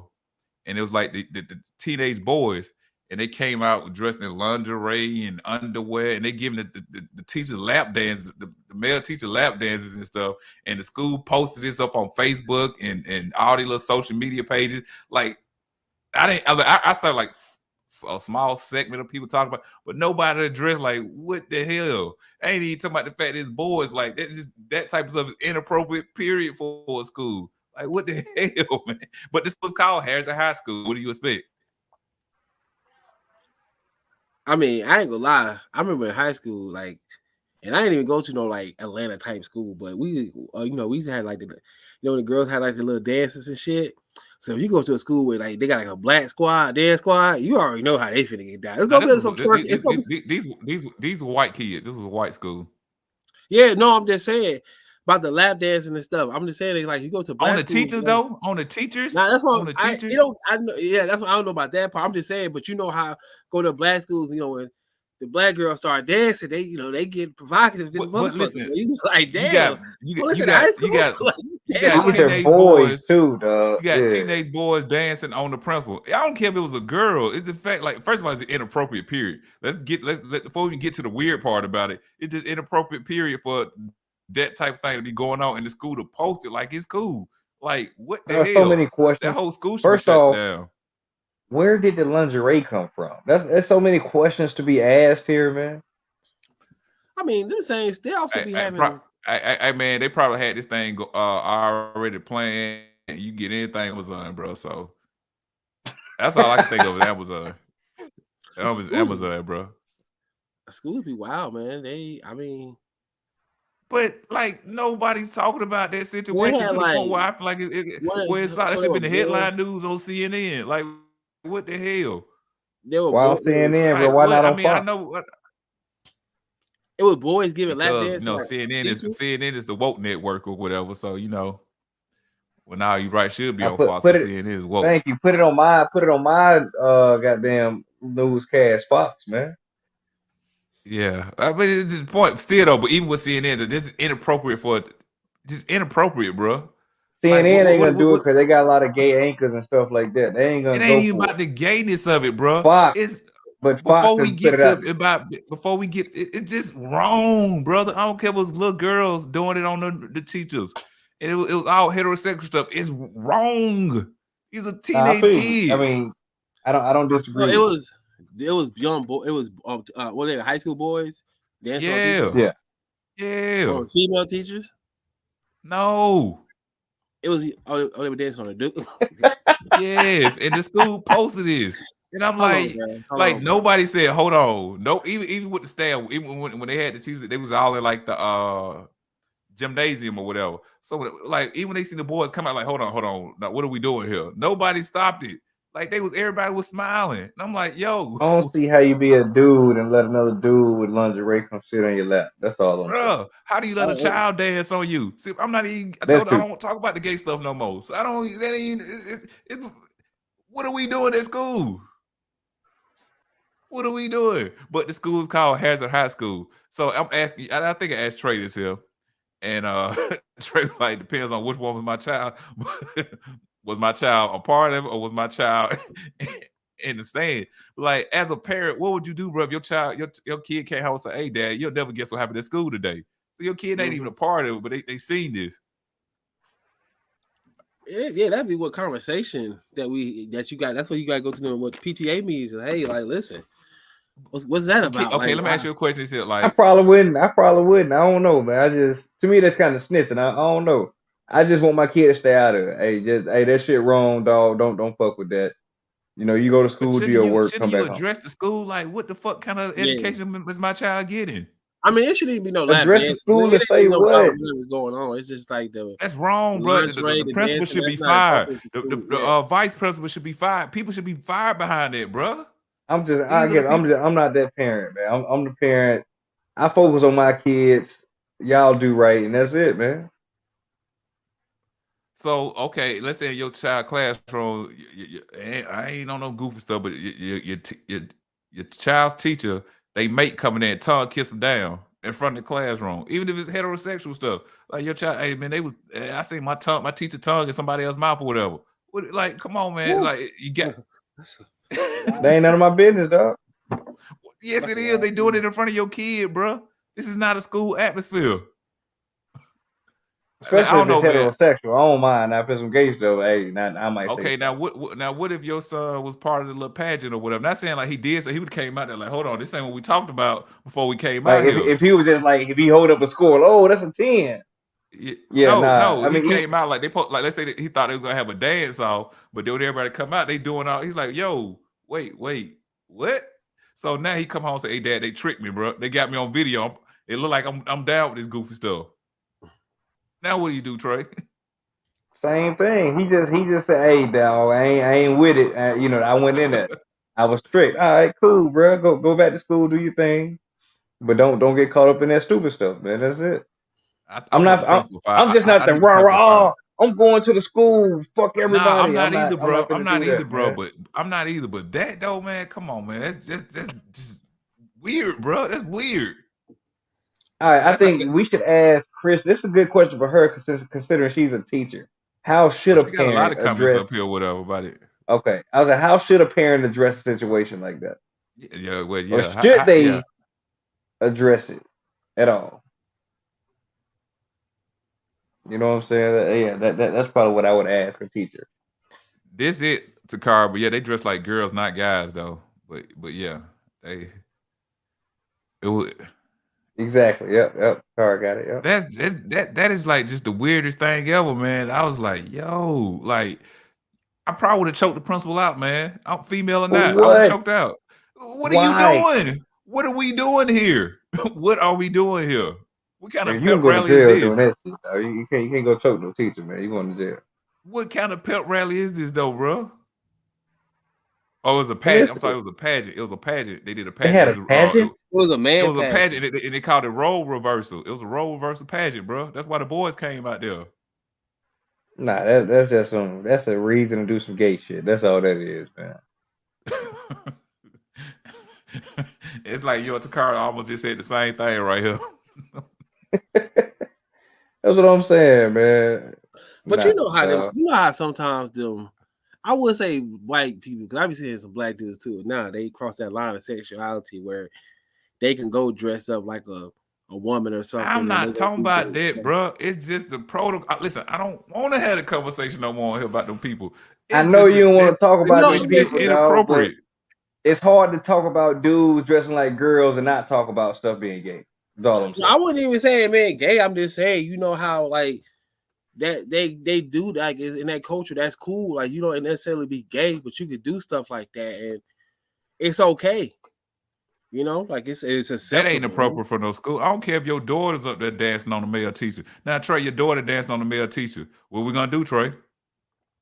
S1: And it was like the teenage boys, and they came out dressed in lingerie and underwear, and they giving the teachers lap dances, the male teacher lap dances and stuff. And the school posted this up on Facebook and all these little social media pages. Like I saw like a small segment of people talking about, but nobody addressed like what the hell. I ain't even talking about the fact that it's boys. Like that's just that type of stuff is inappropriate. Period for a school. Like what the hell, man? But this was called Harrison High School. What do you expect?
S3: I mean, I ain't gonna lie. I remember in high school, like, and I didn't even go to no like Atlanta type school, but we, we used to have like the girls had like the little dances and shit. So if you go to a school where like they got like a black squad, dance squad, you already know how they finna get down. It's gonna be some twerking.
S1: These were white kids. This was a white school.
S3: Yeah, no, I'm just saying about the lap dancing and stuff. I'm just saying like you go to black
S1: on the teachers though. On the teachers.
S3: Nah, that's what on the teachers. I know. Yeah, that's what I don't know about that part. I'm just saying, but you know how go to black schools. When the black girls start dancing, they get provocative.
S1: But listen,
S3: you like damn. You
S1: got teenage boys
S2: too, dog.
S1: You got teenage boys dancing on the principal. I don't care if it was a girl. It's the fact, like, first of all, it's an inappropriate period. Before we get to the weird part about it, it's just inappropriate period for that type of thing to be going on in the school to post it like it's cool. Like what the hell?
S2: So many questions.
S1: That whole school should be shut down.
S2: Where did the lingerie come from? There's so many questions to be asked here, man.
S3: I mean, they're saying they also be having.
S1: Man, they probably had this thing already planned. You get anything Amazon, bro. So that's all I can think of is Amazon. Amazon, bro.
S3: Schools be wild, man.
S1: But like nobody's talking about that situation to the point where I feel like it should be in the headline news on CNN. Like, what the hell?
S2: Why on CNN, bro? Why not on Fox?
S1: I know.
S3: It was boys giving lap dances.
S1: No, CNN is the woke network or whatever. So well now you right should be on Fox. CNN is woke.
S2: Thank you. Put it on my goddamn newscast Fox, man.
S1: Yeah, I mean it's the point still though. But even with CNN, this is inappropriate bro.
S2: CNN ain't gonna do it because they got a lot of gay anchors and stuff like that. They ain't gonna.
S1: It ain't even about the gayness of it, bro.
S2: Fox.
S1: But before we get it's just wrong, brother. I don't care if it was little girls doing it on the teachers, and it was all heterosexual stuff. It's wrong. He's a teenage kid.
S2: I mean, I don't disagree.
S3: No, it was young boy. It was what they high school boys dancing.
S2: Yeah.
S3: Or female teachers.
S1: No.
S3: It was they were dancing on a dude.
S1: Yes, and the school posted this. And I'm like nobody said, hold on. No, even with the staff, even when they had the Tuesday, they was all in like the gymnasium or whatever. So like even when they see the boys come out, like, hold on. Now what are we doing here? Nobody stopped it. Like everybody was smiling. And I'm like, yo.
S2: I don't see how you be a dude and let another dude with lingerie come sit on your lap. That's all I'm saying.
S1: How do you let a child dance on you? See, I'm not even, I don't talk about the gay stuff no more. So I don't, that ain't, what are we doing at school? What are we doing? But the school is called Hazard High School. So I'm asking, I think I asked Trey this here. And Trey like, depends on which one was my child. Was my child a part of it or was my child in the stand? Like, as a parent, what would you do, bro? If your child, your kid came home and say, hey, dad, you'll never guess what happened at school today. So your kid ain't even a part of it, but they seen this.
S3: Yeah, that'd be what conversation that you got. That's what you got to go through what PTA means. And hey, like, listen, what's that about?
S1: Okay, let me ask you a question. Here, like,
S2: I probably wouldn't. I don't know, man. To me, that's kind of snitching. I don't know. I just want my kid to stay out of it. Hey, that shit wrong, dog. Don't fuck with that. You know, you go to school, do your work, come back home.
S1: Shouldn't you address the school? Like, what the fuck kind of education is my child getting?
S3: I mean, it shouldn't even be no
S2: address the school and say what
S3: is going on. It's just like
S1: that's wrong, bro. The principal should be fired. The vice principal should be fired. People should be fired behind it, bro.
S2: I'm not that parent, man. I'm the parent. I focus on my kids. Y'all do right, and that's it, man.
S1: So, okay, let's say in your child classroom, I ain't on no goofy stuff, but your child's teacher, they mate coming in, tongue kiss them down in front of the classroom, even if it's heterosexual stuff. Like your child, hey man, I say my teacher tongue in somebody else's mouth or whatever. Like, come on, man. Woo. Like, you get.
S2: That ain't none of my business, dog.
S1: Yes, it is. They doing it in front of your kid, bro. This is not a school atmosphere.
S2: Especially if it's heterosexual. I don't mind. Now, if it's some gay stuff, hey, I might.
S1: Okay, now what if your son was part of the little pageant or whatever? Not saying like he did, so he would came out there like, hold on, this ain't what we talked about before we came out here.
S2: If he was just like, if he hold up a score, oh, that's a 10.
S1: No, he came out like let's say that he thought they was gonna have a dance off, but then when everybody come out, they doing all. He's like, yo, wait, what? So now he come home and say, hey, dad, they tricked me, bro. They got me on video. It look like I'm down with this goofy stuff. Now what do you do, Trey?
S2: Same thing. He just said, "Hey, dog, I ain't with it." I went in there. I was strict. All right, cool, bro. Go back to school, do your thing, but don't get caught up in that stupid stuff, man. That's it. I'm just not the rah. I'm going to the school. Fuck everybody.
S1: Nah, I'm not either, bro. I'm not either. But that though, man, come on, man. That's just weird, bro. That's weird.
S2: All right, I think we should ask Chris. This is a good question for her, considering she's a teacher. How should a parent
S1: got a lot of comments up here, or whatever about it?
S2: Okay, I was like, how should a parent address a situation like that?
S1: Yeah, well, yeah.
S2: Or should they address it at all? You know what I'm saying? That's probably what I would ask a teacher.
S1: This it to Car, but yeah, they dress like girls, not guys, though. But yeah, it would.
S2: Exactly. Yep. Car got it. Yep.
S1: That is like just the weirdest thing ever, man. I was like, yo, like I probably would have choked the principal out, man. I'm female or not. I was choked out. What are you doing? What are we doing here? What are we doing here? What kind of pep rally is this?
S2: You can't go choke no teacher, man. You going to jail.
S1: What kind of pep rally is this, though, bro? Oh, it was a pageant. I'm sorry, it was a pageant. It was a pageant. They did a pageant.
S2: They had a pageant?
S3: It was a man.
S1: It was a pageant, and they called it role reversal. It was a role reversal pageant, bro. That's why the boys came out there.
S2: Nah, that's just that's a reason to do some gay shit. That's all that is, man.
S1: It's like you and Takara almost just said the same thing right here.
S2: That's what I'm saying, man.
S3: But you know how sometimes them, I would say white people, because I've been seeing some black dudes too. Now they cross that line of sexuality where they can go dress up like a woman or something.
S1: I'm not talking about that, bro. It's just the protocol. Listen, I don't want to have a conversation no more here about them people.
S2: I know you don't want to talk about these people.
S1: It's inappropriate.
S2: It's hard to talk about dudes dressing like girls and not talk about stuff being gay. That's all I'm saying.
S3: I wouldn't even say man gay. I'm just saying, you know how like that they do like in that culture, that's cool. Like you don't necessarily be gay, but you could do stuff like that. And it's okay. You know, like it's acceptable.
S1: That ain't appropriate for no school. I don't care if your daughter's up there dancing on the male teacher. Now, Trey, your daughter dancing on the male teacher. What we gonna do, Trey?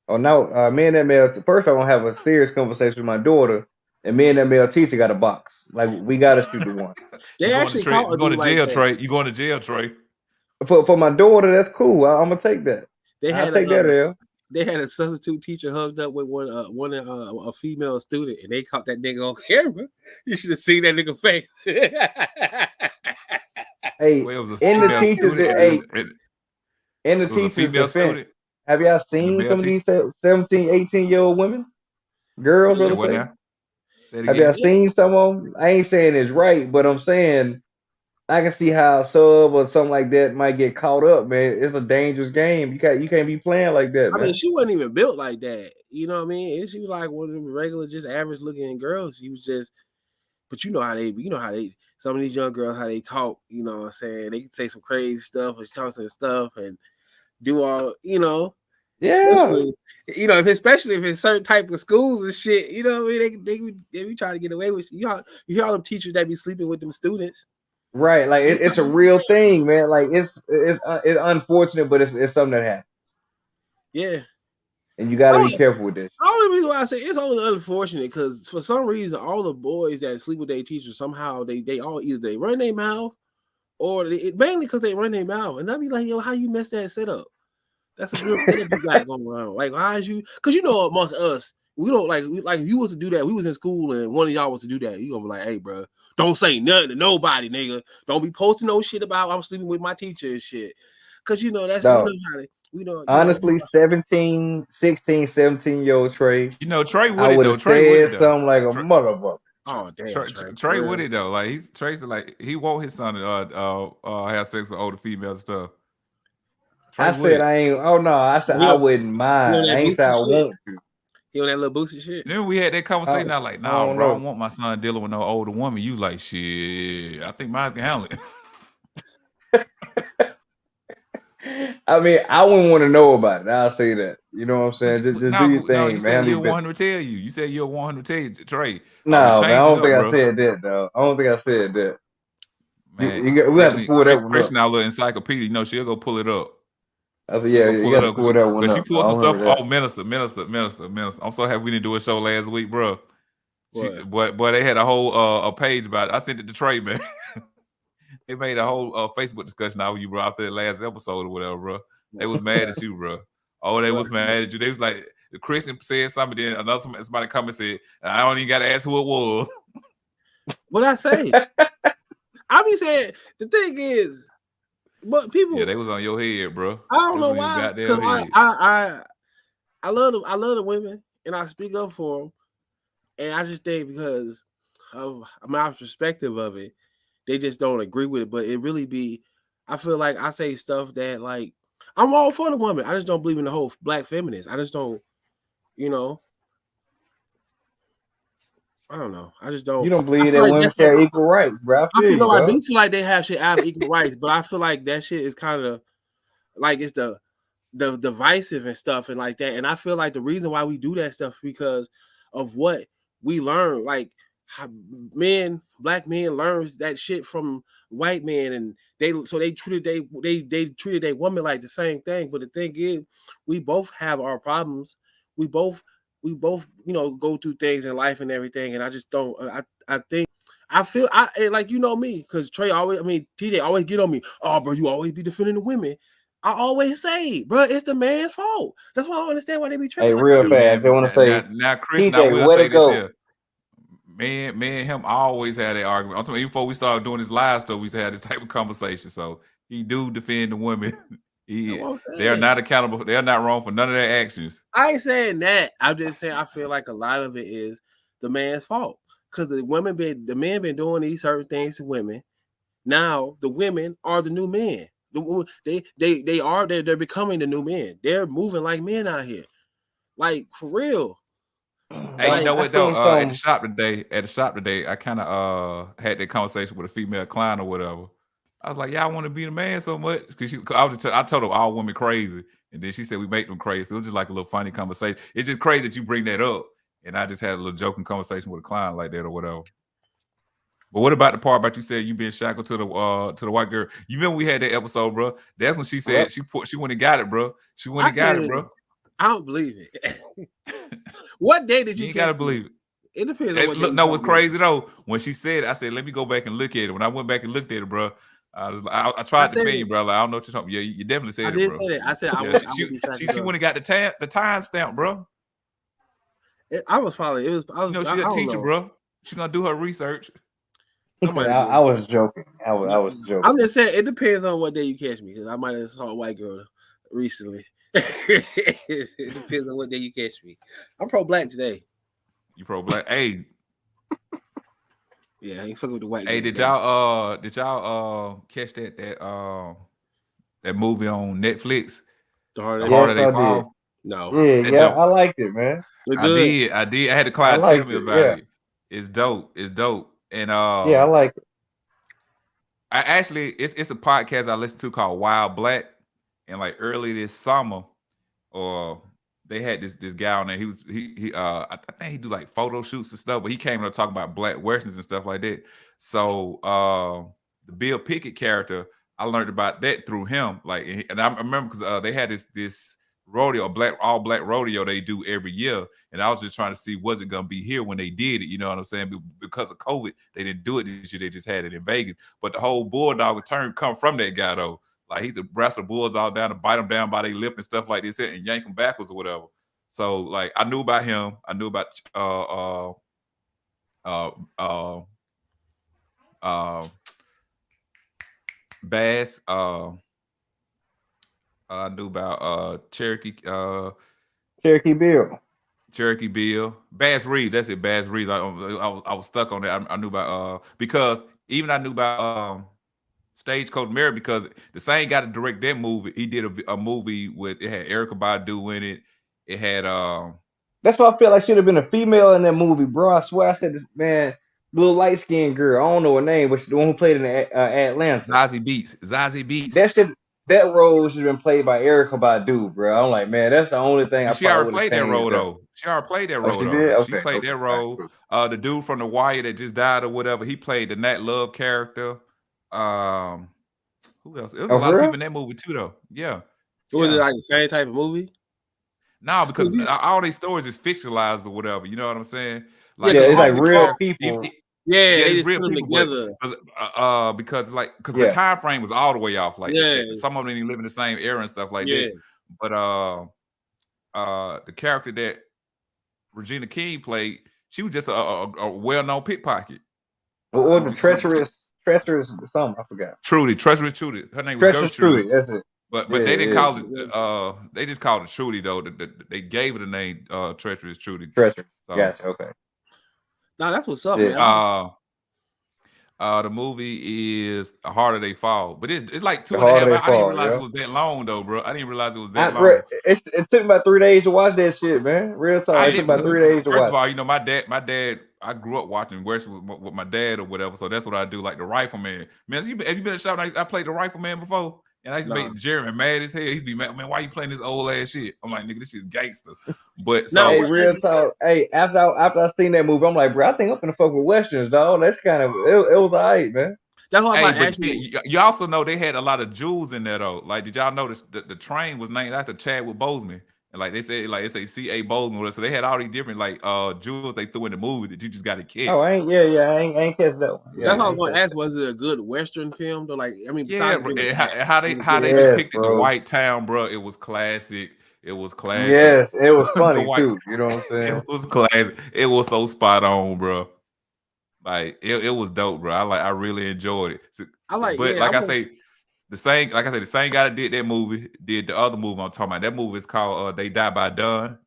S2: Oh no, me and that male. First, I want to have a serious conversation with my daughter, and me and that male teacher got a box. Like we gotta shoot the one.
S3: They actually caught
S1: you going to jail, Trey. You going to jail, Trey?
S2: For my daughter, that's cool. I'm gonna take that. I'll take that L.
S3: They had a substitute teacher hugged up with a female student, and they caught that nigga on camera. You should have seen that nigga face.
S2: Hey, in the teacher's defense, have y'all seen some of these 17, 18-year-old women, girls? Have y'all seen some of them? I ain't saying it's right, but I'm saying I can see how a sub or something like that might get caught up, man. It's a dangerous game. You can't be playing like that, man.
S3: I mean, she wasn't even built like that. You know what I mean? She was like one of them regular, just average looking girls. She was just, but you know how they, some of these young girls, how they talk, you know what I'm saying? They can say some crazy stuff or talk some stuff and do all, you know.
S2: Yeah.
S3: Especially if it's certain type of schools and shit, you know what I mean? They be trying to get away with you hear all them teachers that be sleeping with them students.
S2: Right, like it's a real thing, man. Like it's unfortunate, but it's something that happens.
S3: Yeah,
S2: and you got to be careful with this.
S3: The only reason why I say it's only unfortunate because for some reason all the boys that sleep with their teachers somehow they all either they run their mouth or mainly because they run their mouth, and I be like, yo, how you mess that setup? That's a good setup you got going on. Like, why is you? Because amongst us. We don't like if you was to do that, we was in school and one of y'all was to do that, you gonna be like, hey, bro, don't say nothing to nobody, nigga. Don't be posting no shit about I'm sleeping with my teacher and shit. Cause that's
S2: honestly, 17, 16, 17-year-old Trey.
S1: Trey with
S2: I would have said something like a motherfucker.
S3: Oh damn,
S1: Trey with it though. Like Trey's like he want his son to have sex with older females and stuff.
S2: I said I ain't. Oh no, I said I wouldn't mind. I ain't said I want to.
S3: He on that little boosty shit.
S1: Then we had that conversation. I was like, nah, bro, I don't want my son dealing with no older woman. You like, shit, I think mine can handle it.
S2: I mean, I wouldn't want to know about it. I'll say that. You know what I'm saying? Just do your thing, man.
S1: You want him to tell you. You said you'll want him to tell you, Trey.
S2: No, man, I don't think I said that, though. I don't think I said that. Man, we have to pull that one up.
S1: Christian, our little encyclopedia, she'll go pull it up.
S2: I said, yeah, you got to pull that one up.
S1: But she pulled some stuff. Oh, minister. I'm so happy we didn't do a show last week, bro. Boy, they had a whole a page about it. I sent it to Trey, man. They made a whole Facebook discussion out with you, bro, after the last episode or whatever, bro. They was mad at you, bro. Oh, they was mad at you. They was like, the Christian said something, then somebody come and said, I don't even got to ask who it was.
S3: What I say? I be saying, the thing is, but people,
S1: they was on your head, bro.
S3: I don't know why. Because I love them. I love the women, and I speak up for them. And I just think because of my perspective of it, they just don't agree with it. But it really be, I feel like I say stuff that like I'm all for the woman. I just don't believe in the whole black feminist. I just don't, I don't know. I just don't.
S2: You don't believe that women share equal rights, bro?
S3: I do feel like they have shit out of equal rights, but I feel like that shit is kind of like it's the divisive and stuff and like that. And I feel like the reason why we do that stuff because of what we learn. Like how black men learns that shit from white men, and they treated their woman like the same thing. But the thing is, we both have our problems. We both go through things in life and everything, and I just don't. I feel like me, because TJ always get on me. Oh, bro, you always be defending the women. I always say, bro, it's the man's fault. That's why I don't understand why they be tripping.
S2: Hey, real fast, they want to say
S1: now, Chris, I will say this here. Me and him always had that argument. I'm talking even before we started doing this live stuff, we used to have this type of conversation. So he do defend the women. They are not accountable. They are not wrong for none of their actions.
S3: I ain't saying that. I'm just saying I feel like a lot of it is the man's fault because the men been doing these certain things to women. Now the women are the new men. They're becoming the new men. They're moving like men out here, like for real.
S1: Hey, like, you know what though? At the shop today, I kind of had that conversation with a female client or whatever. I was like, yeah, I want to be the man so much because I told her all women crazy, and then she said we make them crazy. So it was just like a little funny conversation. It's just crazy that you bring that up, and I just had a little joking conversation with a client like that or whatever. But what about the part about you said you been shackled to the white girl? You remember we had that episode, bro? That's when she said she went and got it, bro. She went and got it, bro.
S3: I don't believe it. What day did you
S1: gotta believe it?
S3: It depends on what day.
S1: No, what's crazy though, when she said it, I said, let me go back and look at it. When I went back and looked at it, bro, I tried to defend you, bro. Like, I don't know what you're talking about. Yeah, you definitely said it, bro. I
S3: did say that. I said
S1: she went and got the time stamp, bro.
S3: I was probably
S1: she's a teacher, bro. She's gonna do her research.
S2: I was joking. I was joking.
S3: I'm just saying it depends on what day you catch me, because I might have saw a white girl recently. It depends on what day you catch me. I'm pro-black today.
S1: You pro-black? Hey.
S3: Yeah, I ain't fucking with the white.
S1: Hey, did y'all catch that movie on Netflix?
S3: The Harder
S2: They Fall? No. Yeah, I liked it, man.
S1: I did. I had a client tell me about it. It's dope. And
S2: I like it.
S1: I actually it's a podcast I listen to called Wild Black, and like early this summer, they had this guy on there. I think he do like photo shoots and stuff, but he came to talk about black westerns and stuff like that. So the Bill Pickett character, I learned about that through him. Like, and I remember because they had this rodeo, all black rodeo they do every year, and I was just trying to see was it gonna be here when they did it. You know what I'm saying? Because of COVID, they didn't do it this year. They just had it in Vegas. But the whole bulldog turn come from that guy though. Like he's a wrestle bulls all down and bite them down by their lip and stuff like this and yank them backwards or whatever. So like I knew about him. I knew about Bass. I knew about Cherokee
S2: Bill.
S1: Cherokee Bill. Bass Reeves. That's it. Bass Reeves. I was stuck on that. I knew about because even I knew about Stagecoach Mary because the same guy to direct that movie. He did a movie with it had Erykah Badu in it. It had
S2: That's why I feel like should have been a female in that movie, bro. I swear I said this, man. Little light skinned girl. I don't know her name, but she's the one who played in Atlanta.
S1: Zazie Beetz.
S2: That role should have been played by Erykah Badu, bro. I'm like, man, that's the only thing.
S1: She already played that role though. She already played that role though. She played that role. The dude from The Wire that just died or whatever, he played the Nat Love character. Who else? There was a lot of people in that movie too, though. Yeah.
S3: So was it like the same type of movie?
S1: No, because all these stories is fictionalized or whatever. You know what I'm saying? Like,
S2: it's like real people.
S3: They just real people together.
S1: Because the time frame was all the way off. Like some of them didn't live in the same era and stuff like that. But the character that Regina King played, she was just a well-known pickpocket.
S2: What was the treacherous something? I forgot.
S1: Treacherous Trudy. Her name was Gertrude.
S2: Trudy. That's it.
S1: But they didn't call it. They just called it Trudy though. They gave it a name, Treacherous Trudy.
S2: Treacherous. So, gotcha. Okay.
S3: No, that's what's up, man.
S1: The movie is Harder They Fall, but it's like 2.5 hours. I didn't realize it was that long though, bro. I didn't realize it was that long.
S2: It took about 3 days to watch that shit, man. Real talk. It took about 3 days to watch.
S1: First of all, you know, my dad. I grew up watching Western with my dad or whatever, so that's what I do. Like the Rifleman, man. Have you been in a shop? I played the Rifleman before. And I used to make Jeremy mad as hell. He used to be mad, man, why you playing this old ass shit? I'm like, nigga, this shit's gangster. But so
S2: real talk. Hey, after I seen that movie, I'm like, bro, I think I'm gonna fuck with Westerns, dog. That's kind of it was alright, man.
S3: That's what actually.
S1: You also know they had a lot of jewels in there though. Like, did y'all notice the train was named after Chadwick Boseman? And like they say, like it's a C.A. Boseman. So they had all these different like jewels they threw in the movie that you just got to catch.
S2: Oh, I ain't catch that one.
S3: Yeah, that's what I was gonna ask. Was it a good Western film? Though, like, I mean,
S1: how they depicted the white town, bro? It was classic. It was classic.
S2: Yes, it was funny too. You know what I'm saying?
S1: It was classic. It was so spot on, bro. Like it was dope, bro. I really enjoyed it. The same guy that did that movie did the other movie I'm talking about. That movie is called They Die by Dawn.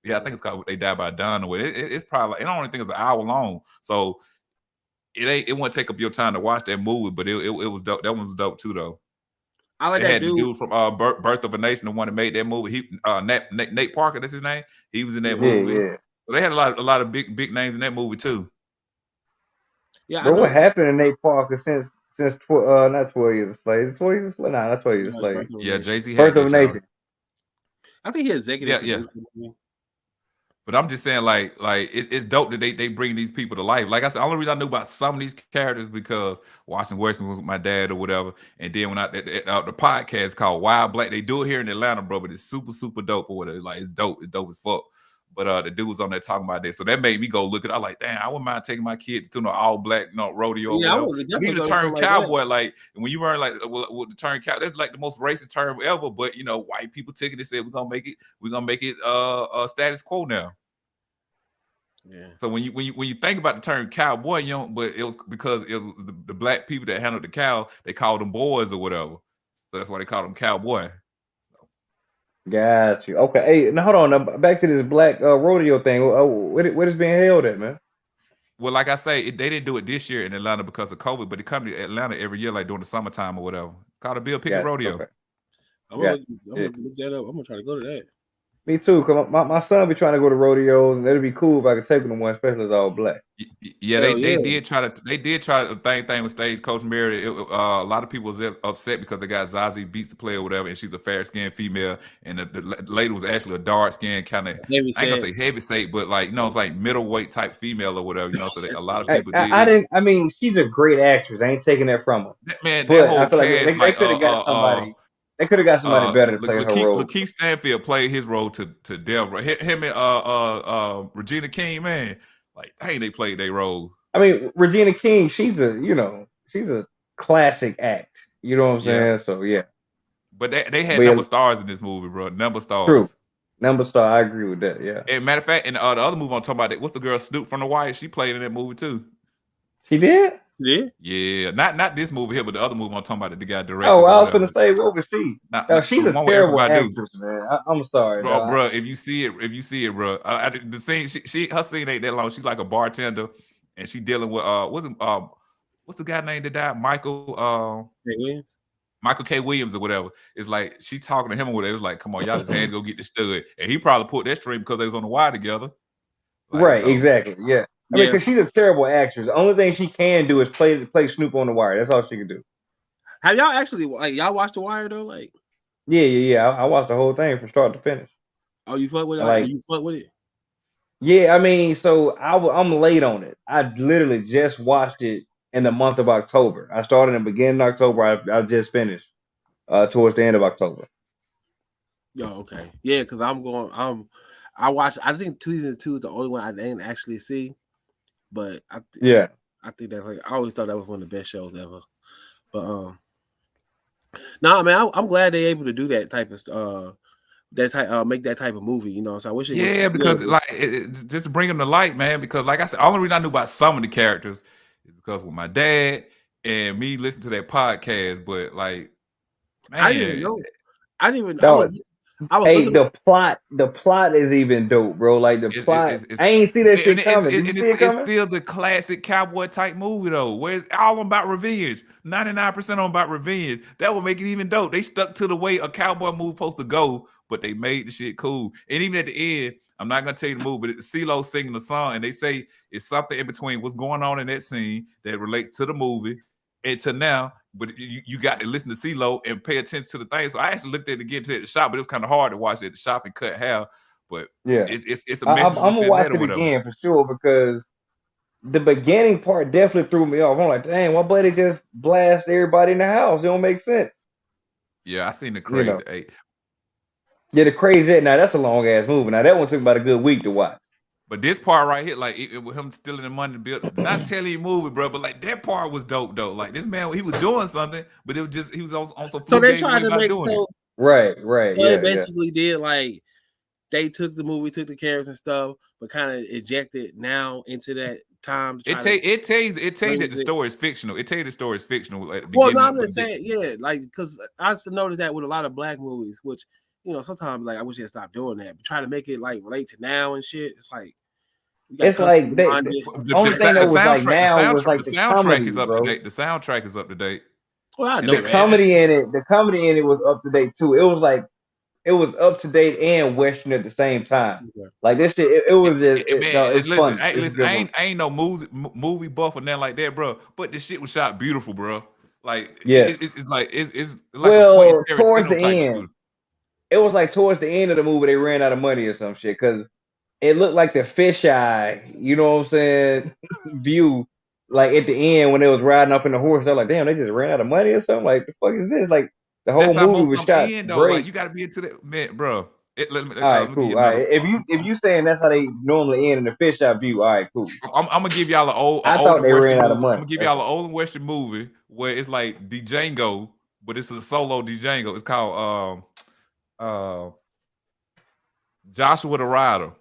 S1: Yeah, I think it's called They Die by Dawn. It's probably I don't think it's an hour long, so it won't take up your time to watch that movie. But it was dope. That one was dope too, though.
S3: I like that dude.
S1: The dude from Birth of a Nation, the one that made that movie. Nate Parker, that's his name. He was in that movie. Yeah. So they had a lot of big names in that movie too.
S2: Yeah. But what happened to Nate Parker since not 12 Years a Slave? 12 Years a Slave? Nah, not 12 Years a Slave.
S1: Yeah, Jay-Z
S2: Birth of a Nation.
S3: I think he executive.
S1: Yeah. But I'm just saying, like it's dope that they bring these people to life. Like I said, the only reason I knew about some of these characters because watching Western was with my dad or whatever. And then when the podcast called Wild Black, they do it here in Atlanta, bro. But it's super dope or whatever. Like it's dope as fuck. But the dude was on there talking about this, so that made me go look at it. I like, damn, I wouldn't mind taking my kids to all black, rodeo.
S3: Yeah,
S1: or whatever. Even the term cowboy, like when you learn like the term cowboy, that's like the most racist term ever. But white people took it and said we're gonna make it status quo now.
S3: Yeah.
S1: So when you think about the term cowboy, but it was because it was the black people that handled the cow, they called them boys or whatever. So that's why they called them cowboy.
S2: Got you. Okay. Hey, now hold on. Now, back to this black rodeo thing. What is being held at, man?
S1: Well, like I say, they didn't do it this year in Atlanta because of COVID, but they come to Atlanta every year, like during the summertime or whatever. It's called a Bill Pickett Rodeo.
S3: Okay. I'm gonna look that up. I'm gonna try to go to that.
S2: Me too, cause my son be trying to go to rodeos, and it'd be cool if I could take him to one, especially as all black.
S1: Yeah, they did try the thing with Stagecoach Mary. A lot of people was upset because they got Zazie Beetz to play or whatever, and she's a fair skinned female, and the lady was actually a dark skinned kind of I ain't gonna say heavy set, but like it's like middleweight type female or whatever. So a lot of people did.
S2: I mean, she's a great actress. I ain't taking that from her.
S1: Man, that whole cast,
S2: they could have got somebody. They could have got somebody better to play her role.
S1: Lakeith Stanfield played his role to death. Him and Regina King, man, like hey, they played their role.
S2: I mean, Regina King, she's a classic act. You know what I'm saying? So yeah.
S1: But they had number stars in this movie, bro. Number stars.
S2: True. Number star. I agree with that. Yeah.
S1: And matter of fact, in the other movie I'm talking about, what's the girl Snoop from The Wire? She played in that movie too.
S2: She did.
S3: Yeah.
S1: Yeah, not this movie here, but the other movie I'm talking about that the guy directed.
S2: Oh, I was gonna say, what was she? She's a terrible actress, man. I'm sorry,
S1: bro. If you see it, bro. The scene, her scene ain't that long. She's like a bartender, and she dealing with what's the guy name that died? Michael
S3: Williams.
S1: Michael K. Williams or whatever. It's like she talking to him or whatever. It's like, come on, y'all just had to go get the stud, and he probably put that string because they was on The Wire together.
S2: Like, right. So, exactly. Yeah. I mean, because she's a terrible actress. The only thing she can do is play Snoop on The Wire. That's all she can do.
S3: Have y'all actually y'all watched The Wire though? Like,
S2: yeah. I watched the whole thing from start to finish.
S3: Oh, you fuck with it? Like, you fuck with it?
S2: Yeah, I mean, so I'm late on it. I literally just watched it in the month of October. I started in the beginning of October. I just finished towards the end of October.
S3: Yo, okay, yeah, because I watched. I think season 2 is the only one I didn't actually see. But I think that's like I always thought that was one of the best shows ever. But man, I'm glad they're able to do that type of make that type of movie. So I wish.
S1: Because just to bring them to light, man. Because like I said, the only reason I knew about some of the characters is because with my dad and me listening to that podcast. But like, man,
S3: I didn't even know.
S2: The plot is even dope, bro. Like the plot, I ain't see that shit coming.
S1: It's still the classic cowboy type movie though, where it's all about revenge. 99% on about revenge. That would make it even dope. They stuck to the way a cowboy movie supposed to go, but they made the shit cool. And even at the end, I'm not gonna tell you the movie, but it's CeeLo singing the song, and they say it's something in between what's going on in that scene that relates to the movie and to now. But you got to listen to CeeLo and pay attention to the thing. So I actually looked at it again at the shop, but it was kind of hard to watch it at the shop and cut hair. But
S2: yeah,
S1: it's a message.
S2: I'm gonna watch it again for sure because the beginning part definitely threw me off. I'm like, dang, why buddy just blast everybody in the house? It don't make sense.
S1: Yeah, I seen the Crazy Eight.
S2: Yeah, the Crazy Eight. Now that's a long ass movie. Now that one took about a good week to watch.
S1: But this part right here, like with him stealing the money to build, not telling you movie, bro, but like that part was dope, though. Like this man, he was doing something, but it was just he was on some.
S3: So they tried to make
S2: right.
S3: So they basically did like they took the movie, took the characters and stuff, but kind of ejected now into that time.
S1: It tell you that the story is fictional. It tell you the story is fictional. At the
S3: well, no, I'm just saying, like because I used to notice that with a lot of black movies, which sometimes like I wish they'd stop doing that, but try to make it like relate to now and shit. It's like.
S2: It's like the only thing that was like now was like the soundtrack
S1: is up to date. The soundtrack is up to date.
S3: Well, I know
S2: the comedy in it was up to date too. It was like it was up to date and Western at the same time. Okay. Like this shit, it was just it's fun.
S1: I ain't no movie buff or nothing like that, bro. But this shit was shot beautiful, bro. Like it's like
S2: well towards the end. It was like towards the end of the movie they ran out of money or some shit because it looked like the fisheye, you know what I'm saying, view. Like at the end when they was riding up in the horse, they're like, damn, they just ran out of money or something. Like, the fuck is this? Like, the whole
S1: That's how
S2: movie
S1: most
S2: was
S1: of them
S2: shot
S1: end though. Like
S2: great.
S1: you got to be into that, man, bro. Let me
S2: All right,
S1: give
S2: cool.
S1: you
S2: All
S1: another.
S2: right, if you saying that's how they normally end in the fisheye view, all right, cool.
S1: I'm gonna give y'all an old.
S2: I thought they ran out of money.
S1: I'm gonna give y'all an old Western movie where it's like Django, but it's a solo Django. It's called Joshua the Rider.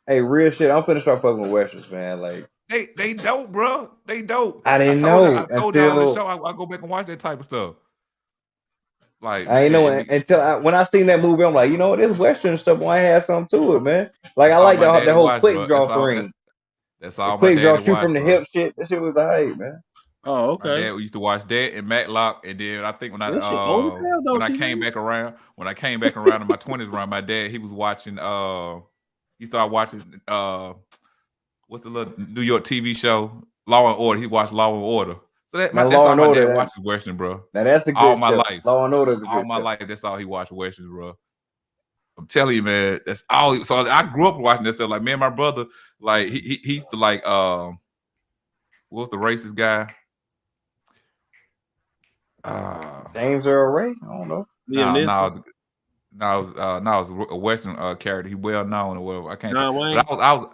S2: Hey, real shit. I'm finna start fucking with westerns, man. Like
S1: they dope, bro. They dope.
S2: I didn't know.
S1: I told y'all on the show. I go back and watch that type of stuff. Like
S2: I ain't know until when I seen that movie, I'm like, you know what, this western stuff might have something to it, man. Like I like the whole quick draw thing.
S1: That's all.
S2: Quick draw, shoot from the hip shit. That shit was alright, man.
S3: Oh, okay.
S1: My dad used to watch that and Matlock, and then I think when I came back around in my 20s around my dad, he was watching he started watching what's the little New York TV show, Law and Order. He watched Law and Order. So that's all my dad watches Western, bro.
S2: Now that's a good
S1: all my life.
S2: Law and Order is a good
S1: all my life. That's all he watched Westerns, bro. I'm telling you, man. That's all. So I grew up watching that stuff. Like me and my brother, like he's the like what's the racist guy?
S2: James Earl Ray. I don't know.
S1: No, it was a Western character. He well known or whatever. I can't.
S3: John Wayne.
S1: But I was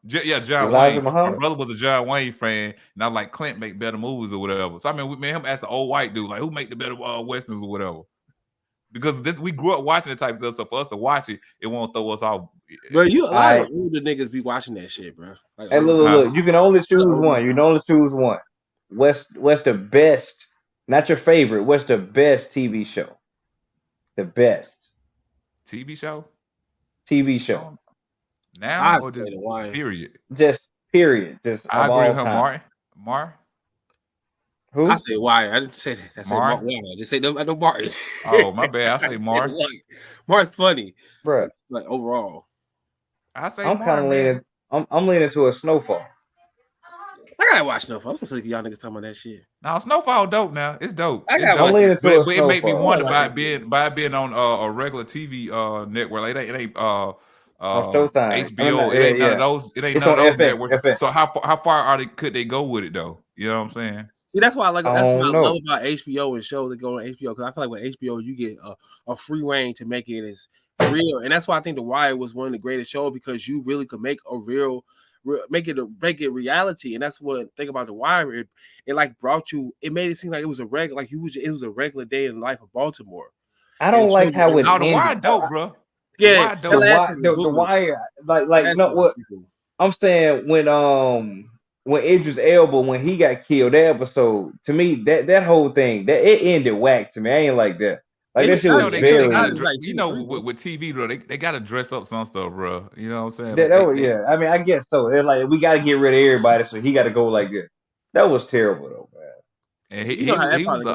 S1: John
S2: Elijah
S1: Wayne.
S2: Muhammad?
S1: My brother was a John Wayne fan, and I was like, Clint make better movies or whatever. So I mean, me and him asked the old white dude, like, who make the better Westerns or whatever. Because we grew up watching the type of stuff, so for us to watch it, it won't throw us off.
S3: Bro, a lot of older niggas be watching that shit, bro.
S2: Like, hey, look, you can only choose one. You can only choose one. What's the best? Not your favorite. What's the best TV show? The best
S1: TV show.
S2: TV show.
S1: Now or just period?
S2: Just period. Just
S1: I agree with her, Mar.
S3: Who? I say why? I didn't say that. I said Mar. I just say no Martin.
S1: Oh, my bad. I say Mar.
S3: Mar's funny,
S2: bro.
S3: Like overall,
S1: I say
S2: I'm kind of leaning. I'm leaning to a Snowfall.
S3: I gotta watch Snowfall. I'm so sick of y'all niggas talking about that shit.
S1: Now Snowfall dope. Now it's dope.
S3: I gotta watch it.
S1: But it make me wonder by being on a regular TV network. Like it ain't
S2: Showtime.
S1: HBO. It ain't none of those. It ain't none of those networks. So how far could they go with it though? You know what I'm saying?
S3: See, that's why I like. That's what I love about HBO and shows that go on HBO, because I feel like with HBO you get a free reign to make it as real, and that's why I think The Wire was one of the greatest shows, because you really could make a real. Make it reality, and that's what thing about The Wire. It like brought you. It made it seem like it was a regular, like it was a regular day in the life of Baltimore.
S2: I don't like how it ended.
S1: The Wire dope, bro.
S3: Yeah,
S2: the Wire, like no, what I'm saying when Idris Elba, when he got killed, that episode, to me, that whole thing, that it ended whack to me. I ain't like that. Like that shit was very.
S1: With TV, bro, they gotta dress up some stuff, bro. You know what I'm saying?
S2: Yeah, I mean, I guess so. They're like, we gotta get rid of everybody, so he got to go like this. That was terrible, though, man.
S1: And he was
S3: he probably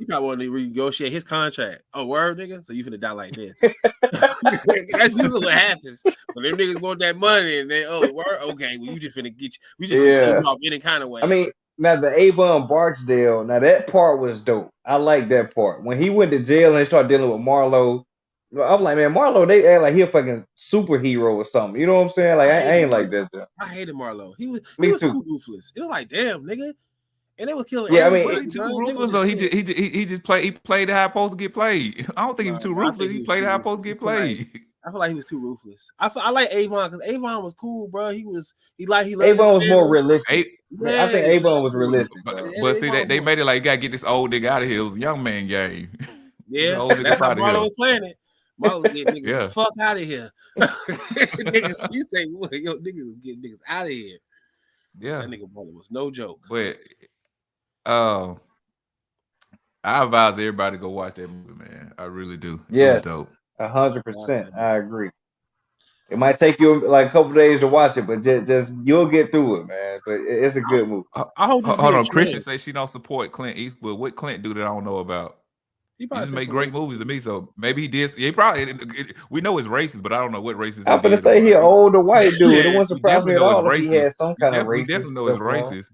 S3: wanted to renegotiate his contract. Oh, word, nigga. So you finna die like this? That's usually what happens when them niggas want that money, and they word, okay, well you just finna get you. We just finna keep you off any kind of way.
S2: I mean. Now the Avon Barksdale, now that part was dope. I like that part. When he went to jail and they started dealing with Marlo, I'm like, man, Marlo, they act like he a fucking superhero or something. You know what I'm saying? Like I ain't like that.
S3: I hated Marlo. He was too ruthless. It was like, damn, nigga. And they was killing.
S2: Yeah, I mean,
S1: he too ruthless. Or he played how it's supposed to get played. I don't think he was too ruthless. He played how it's supposed to get played.
S3: I feel like he was too ruthless. I like Avon because Avon was cool, bro. Avon
S2: was more realistic. I think Avon was realistic.
S1: But see, they made it like you gotta get this old nigga out of here. It was a young man game.
S3: Yeah, that's how Marlo was playing it. Marlo was getting niggas the fuck out of here. You say, what? Yo, niggas getting niggas out of here.
S1: Yeah,
S3: that nigga Marlo was no joke.
S1: But I advise everybody to go watch that movie, man. I really do.
S2: Yeah,
S1: dope.
S2: 100%. I agree. It might take you like a couple days to watch it, but just you'll get through it, man. But it's a good movie.
S1: I hope. Hold on, Christian say she don't support Clint Eastwood. What Clint do that I don't know about? He just made great movies to me, so maybe he did. He probably. We know it's racist, but I don't know what racist.
S2: I'm gonna say he an older white dude. It wouldn't surprise me at all if he had some kind of racist.
S1: We definitely know it's racist.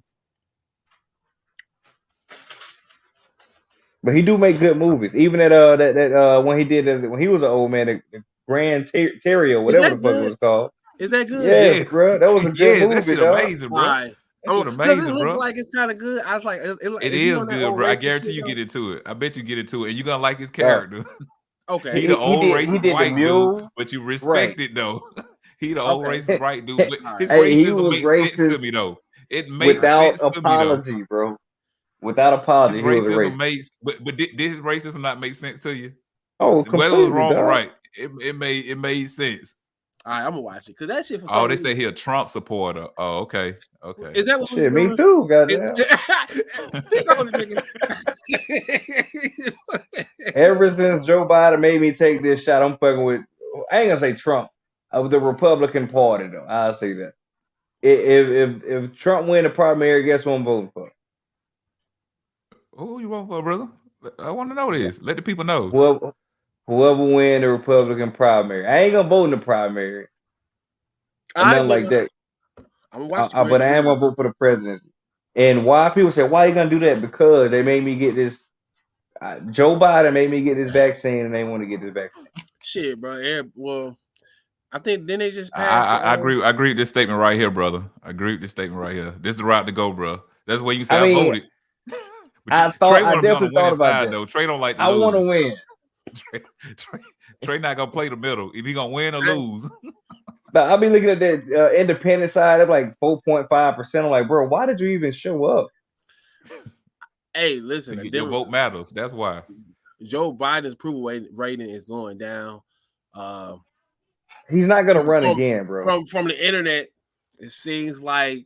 S2: But he do make good movies. Even at that when he did when he was an old man, Grand Terrio, whatever the fuck it was called.
S3: Is that good?
S2: Yes, bro. That was a good movie,
S1: that shit
S2: dog.
S1: amazing, bro. That shit amazing,
S3: because it looked like it's kind of good. I was like,
S1: it is good, bro. I guarantee you get into it. I bet you get into it, and you're gonna like his character.
S3: Okay,
S1: he the old racist white dude, but you respect it though. He the old racist white dude. But his racism makes sense to me though. It makes sense to
S2: apology,
S1: me though.
S2: Bro. Without apology,
S1: his racism makes. But did his racism not make sense to you?
S2: Oh,
S1: whether it was wrong or right, it made sense.
S3: All right, I'm gonna watch it because that shit.
S1: For they say he a Trump supporter. Oh, okay.
S3: Is that what
S2: shit? Me too, goddamn. Ever since Joe Biden made me take this shot, I'm fucking with. I ain't gonna say Trump, of the Republican Party though. I'll say that. If Trump win the primary, guess what I'm voting for?
S1: Who you voting for, brother? I want to know this. Let the people know.
S2: Whoever win the Republican primary, I ain't gonna vote in the primary. Nothing like that. But I am gonna vote for the presidency. And why people say, why are you gonna do that? Because they made me get this. Joe Biden made me get this vaccine, and they want to get this vaccine.
S3: Shit, bro. Yeah, well, I think then they just
S1: passed. I agree. I agree with this statement right here, brother. I agree with this statement right here. This is the route to go, bro. That's where you say I voted.
S2: I definitely thought about that.
S1: Though. Trey don't like.
S2: I want to win.
S1: Trey not gonna play the middle. If he gonna win or lose.
S2: But I'll be looking at that independent side of like 4.5%. I'm like, bro, why did you even show up?
S3: Hey, listen,
S1: your vote matters. That's why.
S3: Joe Biden's approval rating is going down.
S2: He's not gonna run again, bro.
S3: From the internet, it seems like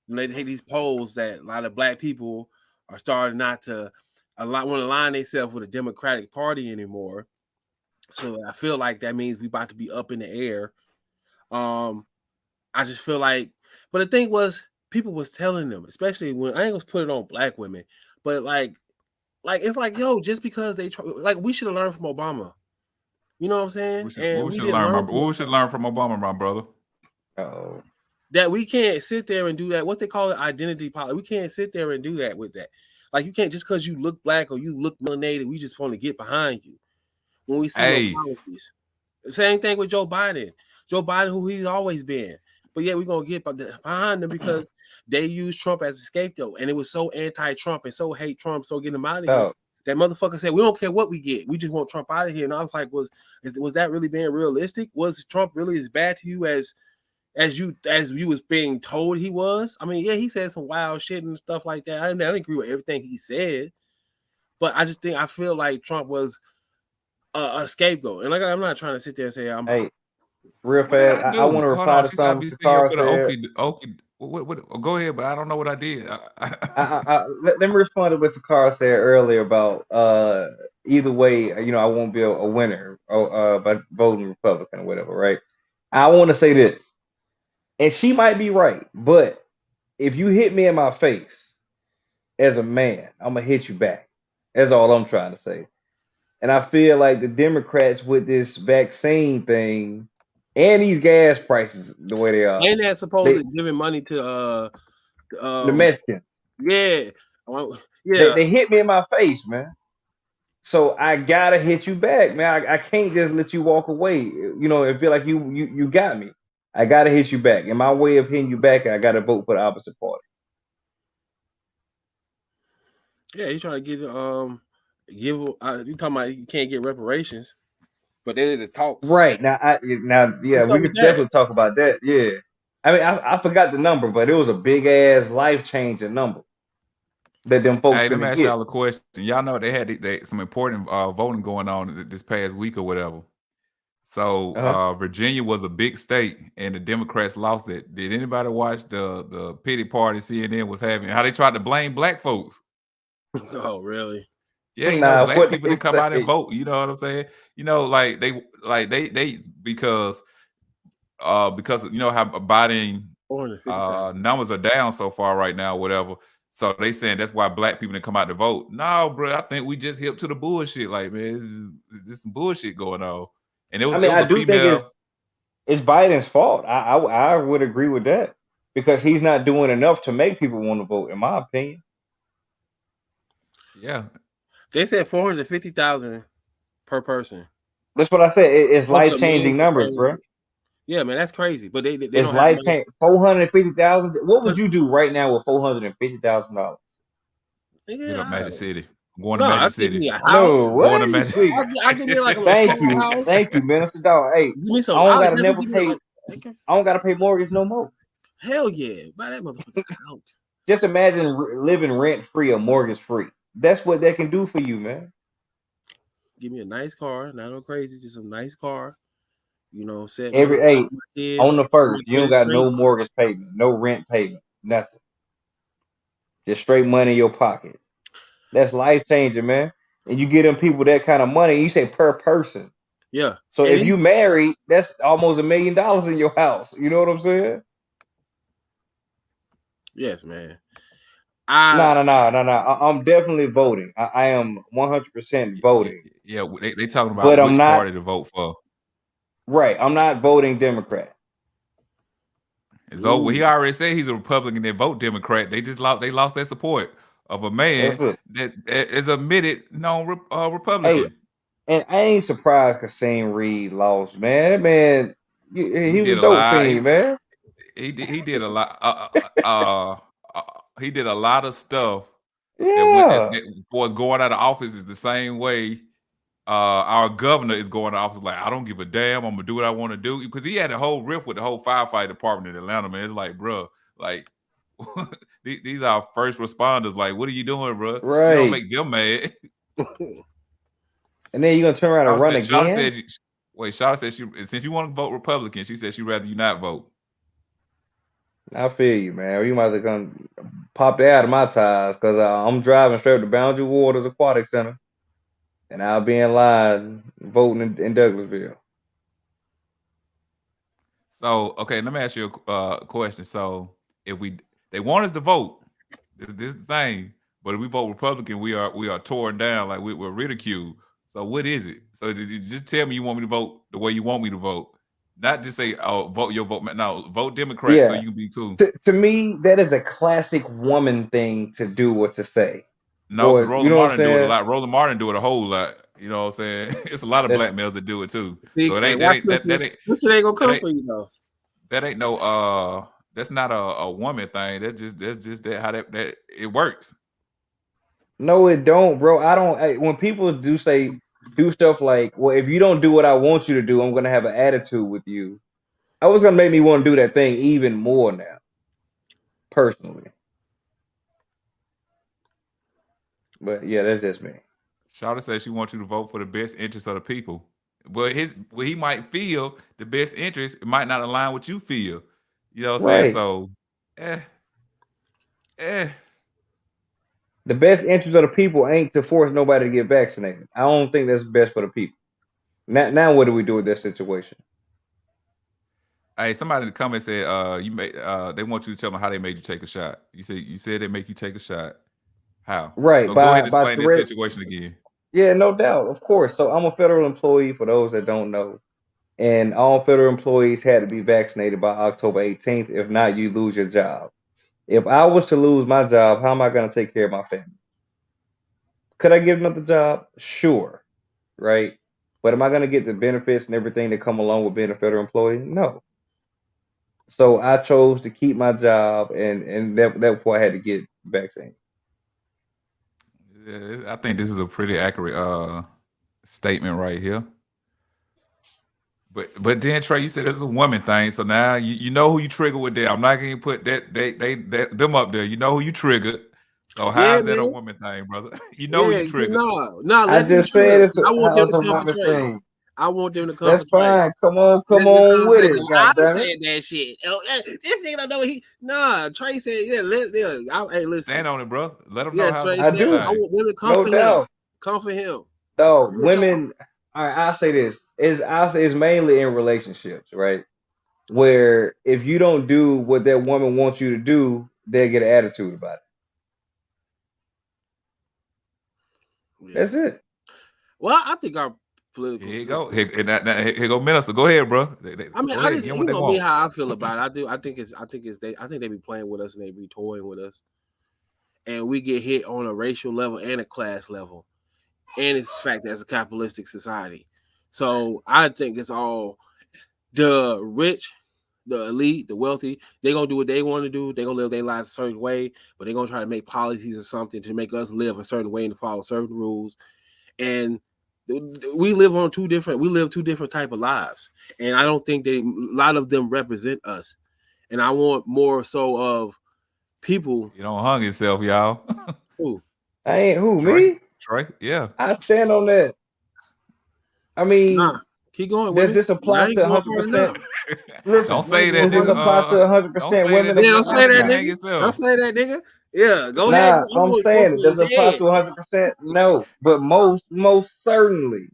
S3: when they take these polls that a lot of black people are starting not to want to align themselves with the Democratic Party anymore. So I feel like that means we about to be up in the air. I just feel like, but the thing was, people was telling them, especially when I ain't gonna put it on black women, but like it's like, yo, just because they try, like we should have learned from Obama. You know what I'm saying?
S1: We should learn from Obama, my brother.
S2: Oh.
S3: That we can't sit there and do that. What they call it, identity politics. We can't sit there and do that with that. Like you can't just because you look black or you look melanated, we just want to get behind you when we see your policies. The same thing with Joe Biden. Joe Biden, who he's always been. But yeah, we're gonna get behind them because they used Trump as a scapegoat, and it was so anti-Trump and so hate Trump, so get him out of here. That motherfucker said, "We don't care what we get, we just want Trump out of here." And I was like, "Was that really being realistic? Was Trump really as bad to you as you was being told he was?" I mean, yeah, he said some wild shit and stuff like that. I didn't agree with everything he said, but I feel like Trump was a scapegoat, and like I'm not trying to sit there and say I'm.
S2: Hey. Real fast, I want to reply to something Takara said.
S1: Go ahead, but I don't know what I did.
S2: Let me respond to what Takara said earlier about either way, I won't be a winner by voting Republican or whatever, right? I want to say this, and she might be right, but if you hit me in my face as a man, I'm gonna hit you back. That's all I'm trying to say. And I feel like the Democrats with this vaccine thing. And these gas prices, the way they are.
S3: And they're supposed to giving money to
S2: the Mexicans.
S3: Yeah.
S2: They hit me in my face, man. So I gotta hit you back, man. I can't just let you walk away. It feel like you got me. I gotta hit you back. And my way of hitting you back, I gotta vote for the opposite party.
S3: Yeah, he's trying to get you talking about you can't get reparations. But they did the talks.
S2: Right. We could definitely talk about that. Yeah. I mean, I forgot the number, but it was a big ass life-changing number that them folks.
S1: Hey, let me ask y'all a question. Y'all know they had some important voting going on this past week or whatever. So Virginia was a big state, and the Democrats lost it. Did anybody watch the pity party CNN was having? How they tried to blame black folks?
S3: Oh, really?
S1: Yeah, black people didn't come out and vote. You know what I'm saying? Like they because how Biden numbers are down so far right now, whatever. So they saying that's why black people didn't come out to vote. No, bro, I think we just hip to the bullshit. Like, man, this some bullshit going on. And it was.
S2: I do think it's Biden's fault. I would agree with that because he's not doing enough to make people want to vote, in my opinion.
S1: Yeah.
S3: They said 450,000 per person.
S2: That's what I said. It's life-changing numbers, bro.
S3: Yeah, man, that's crazy. But they
S2: it's
S3: don't
S2: life-changing. $450,000. What would you do right now with $450,000?
S1: Get up Magic City. I'm going to Magic City.
S3: Me a house.
S2: No, what?
S1: Going to Magic City.
S3: I give me like a
S2: thank
S3: small
S2: you,
S3: house.
S2: thank you, Minister Dog. Hey,
S3: give me some.
S2: I don't gotta never pay. I don't gotta pay mortgage no more.
S3: Hell yeah, buy that motherfucker out.
S2: Just imagine living rent-free or mortgage-free. That's what that can do for you, man.
S3: Give me a nice car, not no crazy, just a nice car. You know, set
S2: every on the first, you don't got no mortgage payment, no rent payment, nothing. Just straight money in your pocket. That's life changing, man. And you get them people that kind of money, you say per person.
S3: Yeah.
S2: So if you married, that's almost $1 million in your house. You know what I'm saying?
S3: Yes, man.
S2: No. I'm definitely voting. I am 100% voting.
S1: Yeah, they talking about which party to vote for.
S2: Right. I'm not voting Democrat.
S1: It's over. He already said he's a Republican. They vote Democrat. They lost their support of a man that is admitted Republican.
S2: Hey, and I ain't surprised Kasim Reed lost, man. That man, he was a dope fiend, man.
S1: He did a lot. He did a lot of stuff.
S2: Yeah.
S1: That was going out of office is the same way our governor is going to office. Like, I don't give a damn. I'm gonna do what I want to do, because he had a whole riff with the whole firefighter department in Atlanta. Man, it's like, bro, like these are first responders. Like, what are you doing, bro?
S2: Right.
S1: You don't make them mad.
S2: And then you're gonna turn around and run again.
S1: Shawty said since you want to vote Republican, she said she'd rather you not vote.
S2: I feel you, man. You might have to come pop that out of my tires, because I'm driving straight to Boundary Waters Aquatic Center, and I'll be in line voting in Douglasville.
S1: So, okay, let me ask you a question. So, if they want us to vote, this thing, but if we vote Republican, we are torn down, like we're ridiculed. So, what is it? So, just tell me you want me to vote the way you want me to vote. Not just say, oh, vote your vote. No, vote Democrat so you can be cool.
S2: To me, that is a classic woman thing to do or to say.
S1: No, because Roland Martin do it a lot. Roland Martin do it a whole lot. You know what I'm saying? It's a lot of black males that do it too. So that
S3: ain't gonna come for you though.
S1: That ain't no that's not a woman thing. That's just how that it works.
S2: No, it don't, bro. I don't. When people do stuff like, well, if you don't do what I want you to do, I'm gonna have an attitude with you. I was gonna make me want to do that thing even more now, personally. But yeah, that's just me.
S1: Shawty says she wants you to vote for the best interest of the people. But he might feel the best interest, it might not align with you feel. You know what I'm saying? So,
S2: The best interest of the people ain't to force nobody to get vaccinated. I don't think that's best for the people. Now what do we do with this situation?
S1: Hey, somebody in the comments said they want you to tell them how they made you take a shot. You said they make you take a shot. How?
S2: Right.
S1: So go ahead and explain this situation again.
S2: Yeah, no doubt, of course. So I'm a federal employee, for those that don't know, and all federal employees had to be vaccinated by October 18th. If not, you lose your job. If I was to lose my job, how am I going to take care of my family? Could I get another job? Sure, right? But am I going to get the benefits and everything that come along with being a federal employee? No. So I chose to keep my job, and therefore I had to get vaccinated.
S1: Yeah, I think this is a pretty accurate statement right here. But then Trey, you said it's a woman thing, so now you know who you trigger with there. I'm not gonna put them up there. You know who you triggered. So how's that a woman thing, brother? You know who you triggered.
S2: No. I just said
S3: I want them to come for Trey. I want them to come.
S2: That's fine. Come on with it.
S3: I said that shit. This nigga don't know what Trey said, hey, listen.
S1: Stand on it, bro. Let them know how.
S2: I do.
S3: I want women come for him. Come for him.
S2: No, women. All right, I'll say this. It's mainly in relationships, right? Where if you don't do what that woman wants you to do, they'll get an attitude about it. Yeah. That's it.
S3: Well, I think our political.
S1: Here you go. Here go Minister. Go ahead, bro.
S3: I mean, you know me how I feel about it. I think they be playing with us and they be toying with us, and we get hit on a racial level and a class level, and it's the fact that it's a capitalistic society. So I think it's all the rich, the elite, the wealthy. They're gonna do what they want to do. They're gonna live their lives a certain way, but they're gonna try to make policies or something to make us live a certain way and to follow certain rules. And we live two different type of lives, and I don't think a lot of them represent us. And I want more so of people.
S1: You don't hung yourself, y'all.
S2: Who? I ain't who
S1: Trey,
S2: me.
S1: Trey, yeah.
S2: I stand on that. I mean,
S3: keep going.
S2: Does this apply to 100%? Listen,
S1: don't say that.
S2: Does this apply to 100% women?
S3: Yeah, don't say that, nigga. Don't say that, nigga. Yeah, go ahead.
S2: I'm saying, does it apply to 100%? No, but most certainly.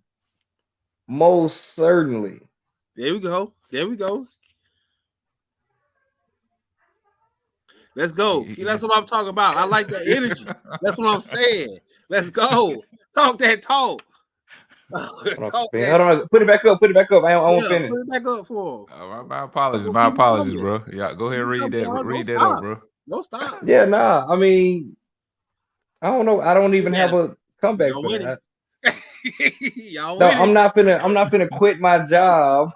S2: Most certainly.
S3: There we go. Let's go. That's what I'm talking about. I like that energy. That's what I'm saying. Let's go. Talk that talk.
S2: Hold on. Put it back up. I won't finish.
S3: Put it back up for him.
S1: My apologies, bro. Yeah, go ahead and read that. Read that up, bro.
S3: Don't stop.
S2: Yeah, nah. I mean, I don't know. I don't even have a comeback for that. I'm not finna quit my job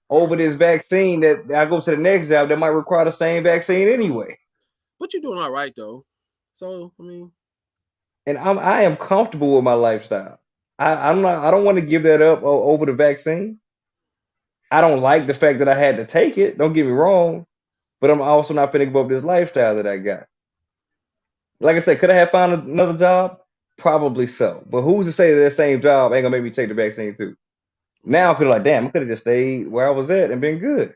S2: over this vaccine that I go to the next job that might require the same vaccine anyway.
S3: But you're doing all right though. So I mean,
S2: and I am comfortable with my lifestyle. I don't want to give that up over the vaccine. I don't like the fact that I had to take it. Don't get me wrong, but I'm also not finna give up this lifestyle that I got. Like I said, could I have found another job? Probably so. But who's to say that same job ain't gonna make me take the vaccine too? Now I could like, damn, I could have just stayed where I was at and been good.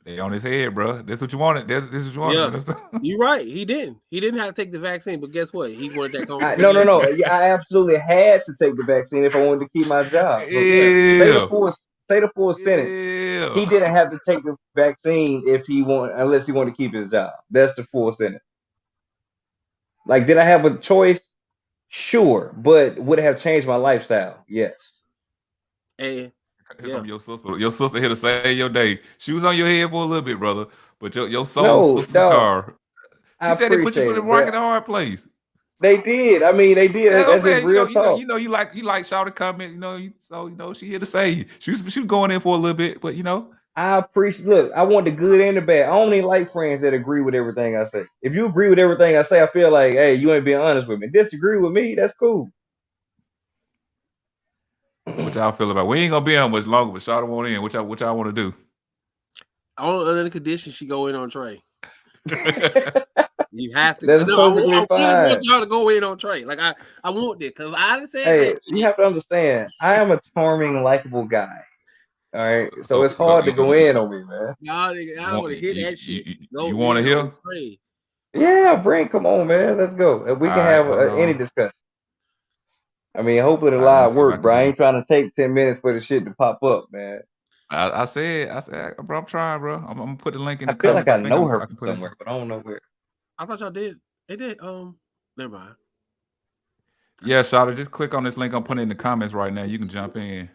S1: They on his head, bro. That's what you wanted. This is what you wanted.
S3: Yeah. You're right. He didn't have to take the vaccine, but guess what? He wanted that conversation.
S2: No. Yeah, I absolutely had to take the vaccine if I wanted to keep my job. Say the full sentence.
S1: Yeah.
S2: He didn't have to take the vaccine unless he wanted to keep his job. That's the full sentence. Like, did I have a choice? Sure, but would it have changed my lifestyle? Yes.
S3: And
S1: here come your sister here to save your day. She was on your head for a little bit, brother. But your soul sister's car. She said they put you in the rock in the hard place.
S2: They did. I mean, they did. That's real talk.
S1: You like shout a comment, so she here to save you. She was going in for a little bit, but
S2: I appreciate. Look, I want the good and the bad. I only like friends that agree with everything I say. If you agree with everything I say, I feel like, hey, you ain't being honest with me. Disagree with me, that's cool.
S1: What y'all feel about? We ain't gonna be on much longer, but Shawty want in. What y'all want to do?
S3: Under the condition she go in on Trey. You have to.
S2: That's perfectly fine.
S3: I want y'all to go in on Trey. Like I want this because I said.
S2: Hey, you have to understand. I am a charming, likable guy. All right, so it's hard to go in on me, man.
S3: I want to hear that shit.
S1: You want to hear?
S2: Yeah, come on, man. Let's go. We can have any discussion. I mean, hopefully the live work, bro. I ain't trying to take 10 minutes for the shit to pop up, man.
S1: I said, bro, I'm trying, bro. I'm gonna put the link in the
S2: comments. I feel like I know her
S1: from
S2: somewhere, but I don't know where.
S3: I thought y'all did. They did. Never mind.
S1: Yeah, Shawty, just click on this link I'm putting in the comments right now. You can jump in.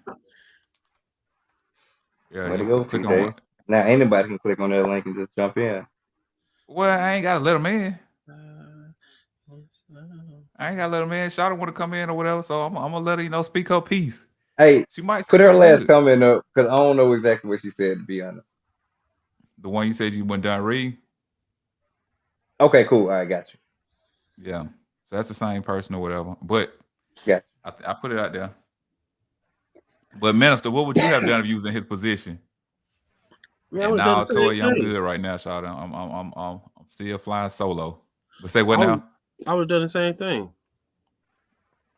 S1: Yeah,
S2: where to go to, Dave? Now anybody can click on that link and just jump in.
S1: Well, I ain't gotta let them in. Shawty want to come in or whatever, so I'm gonna let her, speak her piece.
S2: Hey,
S1: she might
S2: put her last comment up because I don't know exactly what she said, to be honest.
S1: The one you said you went down read?
S2: Okay, cool. All right, got you.
S1: Yeah, so that's the same person or whatever. But
S2: yeah,
S1: I put it out there. But Minister, what would you have done if you was in his position?
S3: Man,
S1: I told you I'm good right now, Shawty. I'm still flying solo. But say what now?
S3: I would have done the same thing.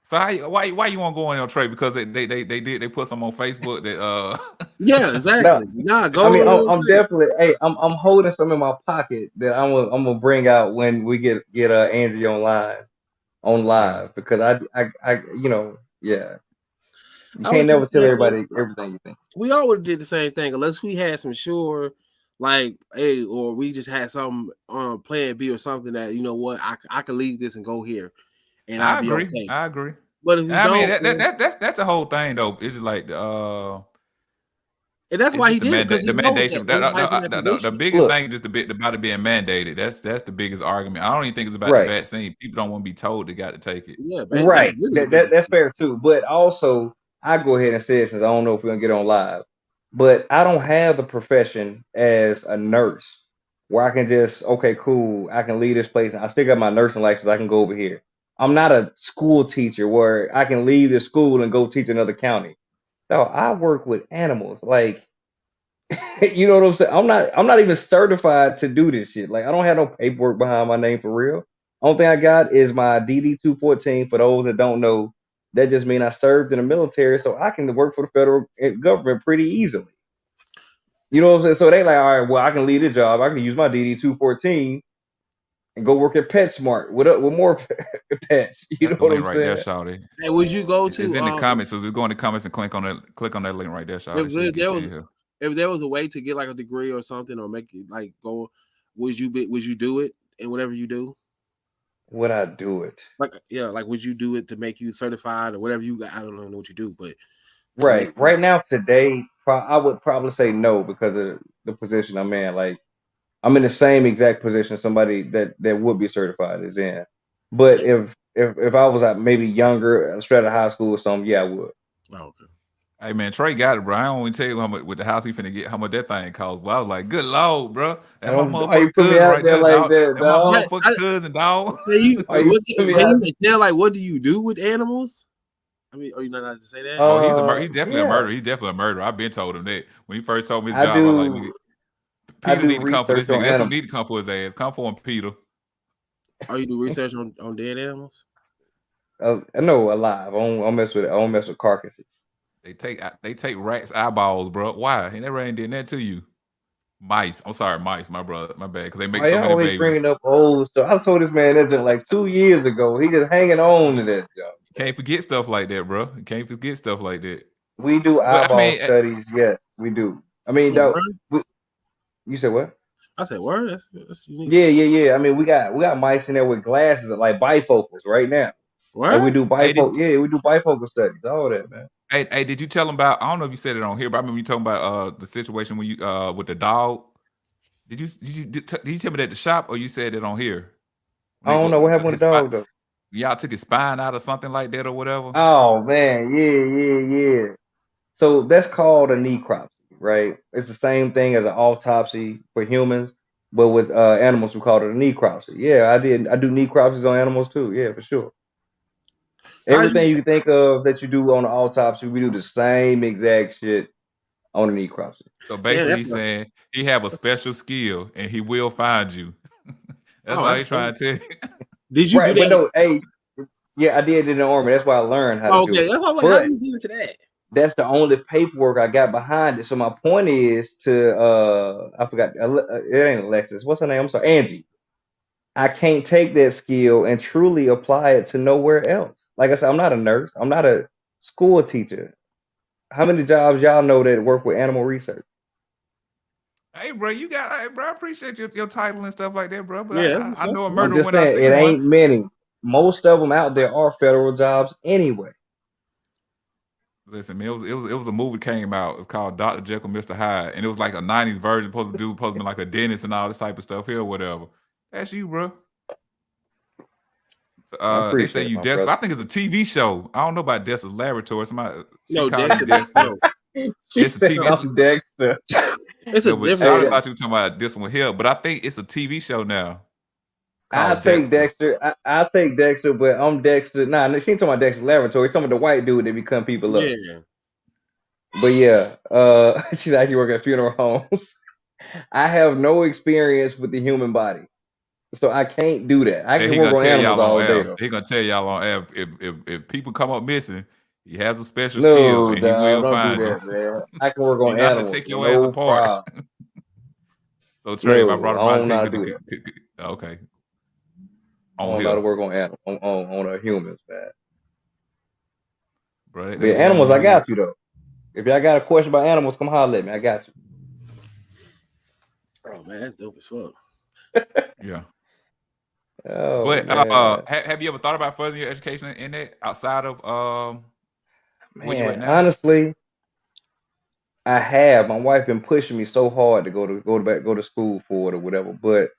S1: So why you want to go on Trey? Because they put some on Facebook that
S3: yeah, exactly. Go.
S2: I mean, I'm definitely I'm holding some in my pocket that I'm gonna bring out when we get Angie on live because I yeah. You can't never tell everybody everything you think.
S3: We all would have did the same thing unless we had some or we just had some plan B or something that I can leave this and go here, and
S1: I agree. Okay. I agree.
S3: But if
S1: that's the whole thing though. It's just like
S3: and that's why he did it.
S1: The mandation. The biggest thing is just about it being mandated. That's the biggest argument. I don't even think it's about the vaccine. People don't want to be told they got to take it.
S3: Yeah,
S2: right. That's fair too. But also, I go ahead and say it since I don't know if we're gonna get on live. But I don't have the profession as a nurse where I can just, okay, cool, I can leave this place and I still got my nursing license, I can go over here. I'm not a school teacher where I can leave the school and go teach another county. No, I work with animals. Like, you know what I'm saying? I'm not even certified to do this shit. Like, I don't have no paperwork behind my name for real. Only thing I got is my DD 214. For those that don't know, that just means I served in the military, so I can work for the federal government pretty easily. You know what I'm saying? So they like, all right, well, I can leave the job. I can use my DD 214 and go work at PetSmart with more pets. You know what I'm saying?
S1: There, Shawty.
S3: Hey, would you go to?
S1: It's in the comments. So just go in the comments and click on that link right there, Shawty.
S3: If there was a way to get like a degree or something, or make it like go, would you do it? And whatever you do,
S2: would I do it?
S3: Like, yeah, like would you do it to make you certified or whatever you got? I don't know what you do, but
S2: right now today, I would probably say no because of the position I'm in. Like, I'm in the same exact position somebody that would be certified is in. But if I was maybe younger, straight out of high school or something, yeah, I would.
S3: Oh, okay.
S1: Hey man, Trey got it, bro. I don't want to tell you how much with the house he finna get, how much that thing cost. But I was like, good lord, bro. That's my motherfucking cousin right there, dog. That's my motherfucking cousin, dog.
S3: What do you do with animals? I mean, are you not allowed to say that?
S1: Oh, he's definitely a murderer. He's definitely a murderer. I've been told him that when he first told me his job. I was like, Peter need to come for this nigga. That's who need to come for his ass. Come for him, Peter.
S3: Are you do research on dead animals?
S2: No, alive. I don't mess with it. I don't mess with carcasses.
S1: They take rats' eyeballs, bro. Why? He never ain't did that to you. Mice. I'm sorry, mice. My brother. My bad. Because they make so many babies.
S2: Bringing up old stuff. I told this man that just like 2 years ago. He just hanging on to that job.
S1: You can't forget stuff like that, bro. You can't forget stuff like that.
S2: We do eyeball studies. Yes, we do. I mean, you said what?
S3: I said word. That's unique.
S2: Yeah. I mean, we got mice in there with glasses like bifocals right now.
S3: What?
S2: And we do bifocal. We do bifocal studies. All that, man.
S1: Hey, did you tell him about? I don't know if you said it on here, but I remember you talking about the situation when you with the dog. Did you tell me that at the shop, or you said it on here?
S2: I don't know what happened with the dog though.
S1: Y'all took his spine out or something like that, or whatever.
S2: Oh man, yeah. So that's called a necropsy, right? It's the same thing as an autopsy for humans, but with animals we call it a necropsy. Yeah, I do necropsies on animals too. Yeah, for sure. Everything you can think of that you do on an autopsy, we do the same exact shit on a necropsy.
S1: So basically, he's saying he have a special skill and he will find you. That's all he's trying to tell you.
S3: Did you do that?
S2: No, yeah, I did it in the army. That's why I learned how to do it.
S3: Okay, that's what I'm like, how do you get into that?
S2: That's the only paperwork I got behind it. So my point is to I forgot, it ain't Alexis. What's her name? I'm sorry, Angie. I can't take that skill and truly apply it to nowhere else. Like I said, I'm not a nurse. I'm not a school teacher. How many jobs y'all know that work with animal research?
S1: Hey, bro, I appreciate your title and stuff like that, bro. But
S3: yeah,
S1: I know a murder when
S2: I see it.
S1: One.
S2: Ain't many. Most of them out there are federal jobs anyway.
S1: Listen, man, it was a movie came out. It's called Dr. Jekyll, Mr. Hyde, and it was like a '90s version, supposed to be like a dentist and all this type of stuff here, or whatever. That's you, bro. They say you Dexter. I think it's a TV show. I don't know about Dexter's Laboratory. Somebody Dexter. It's a TV.
S2: Dexter.
S3: It's a different.
S1: I thought you were talking about this one here, but I think it's a TV show now.
S2: I'll take Dexter. I'll take Dexter, but I'm Dexter. Nah, she ain't talking about Dexter's Laboratory. She's talking about the white dude that become people up.
S3: Yeah.
S2: But yeah, she's actually working at funeral homes. I have no experience with the human body, so I can't do that. I can work on animals all day.
S1: He's gonna tell y'all on air if people come up missing, he has a special skill and he will find you.
S2: Man. I can work on animals.
S1: Take your ass apart. So Trey, I brought him out. Okay.
S2: I don't know how to work on animals, on humans, man.
S1: Bro,
S2: but animals, I got you though. If y'all got a question about animals, come holler at me. I got you.
S3: Oh man, that's dope as fuck.
S1: Yeah.
S2: Oh,
S1: but have you ever thought about furthering your education in that outside of
S2: where you right now? Honestly, I have. My wife been pushing me so hard to go to school for it or whatever. But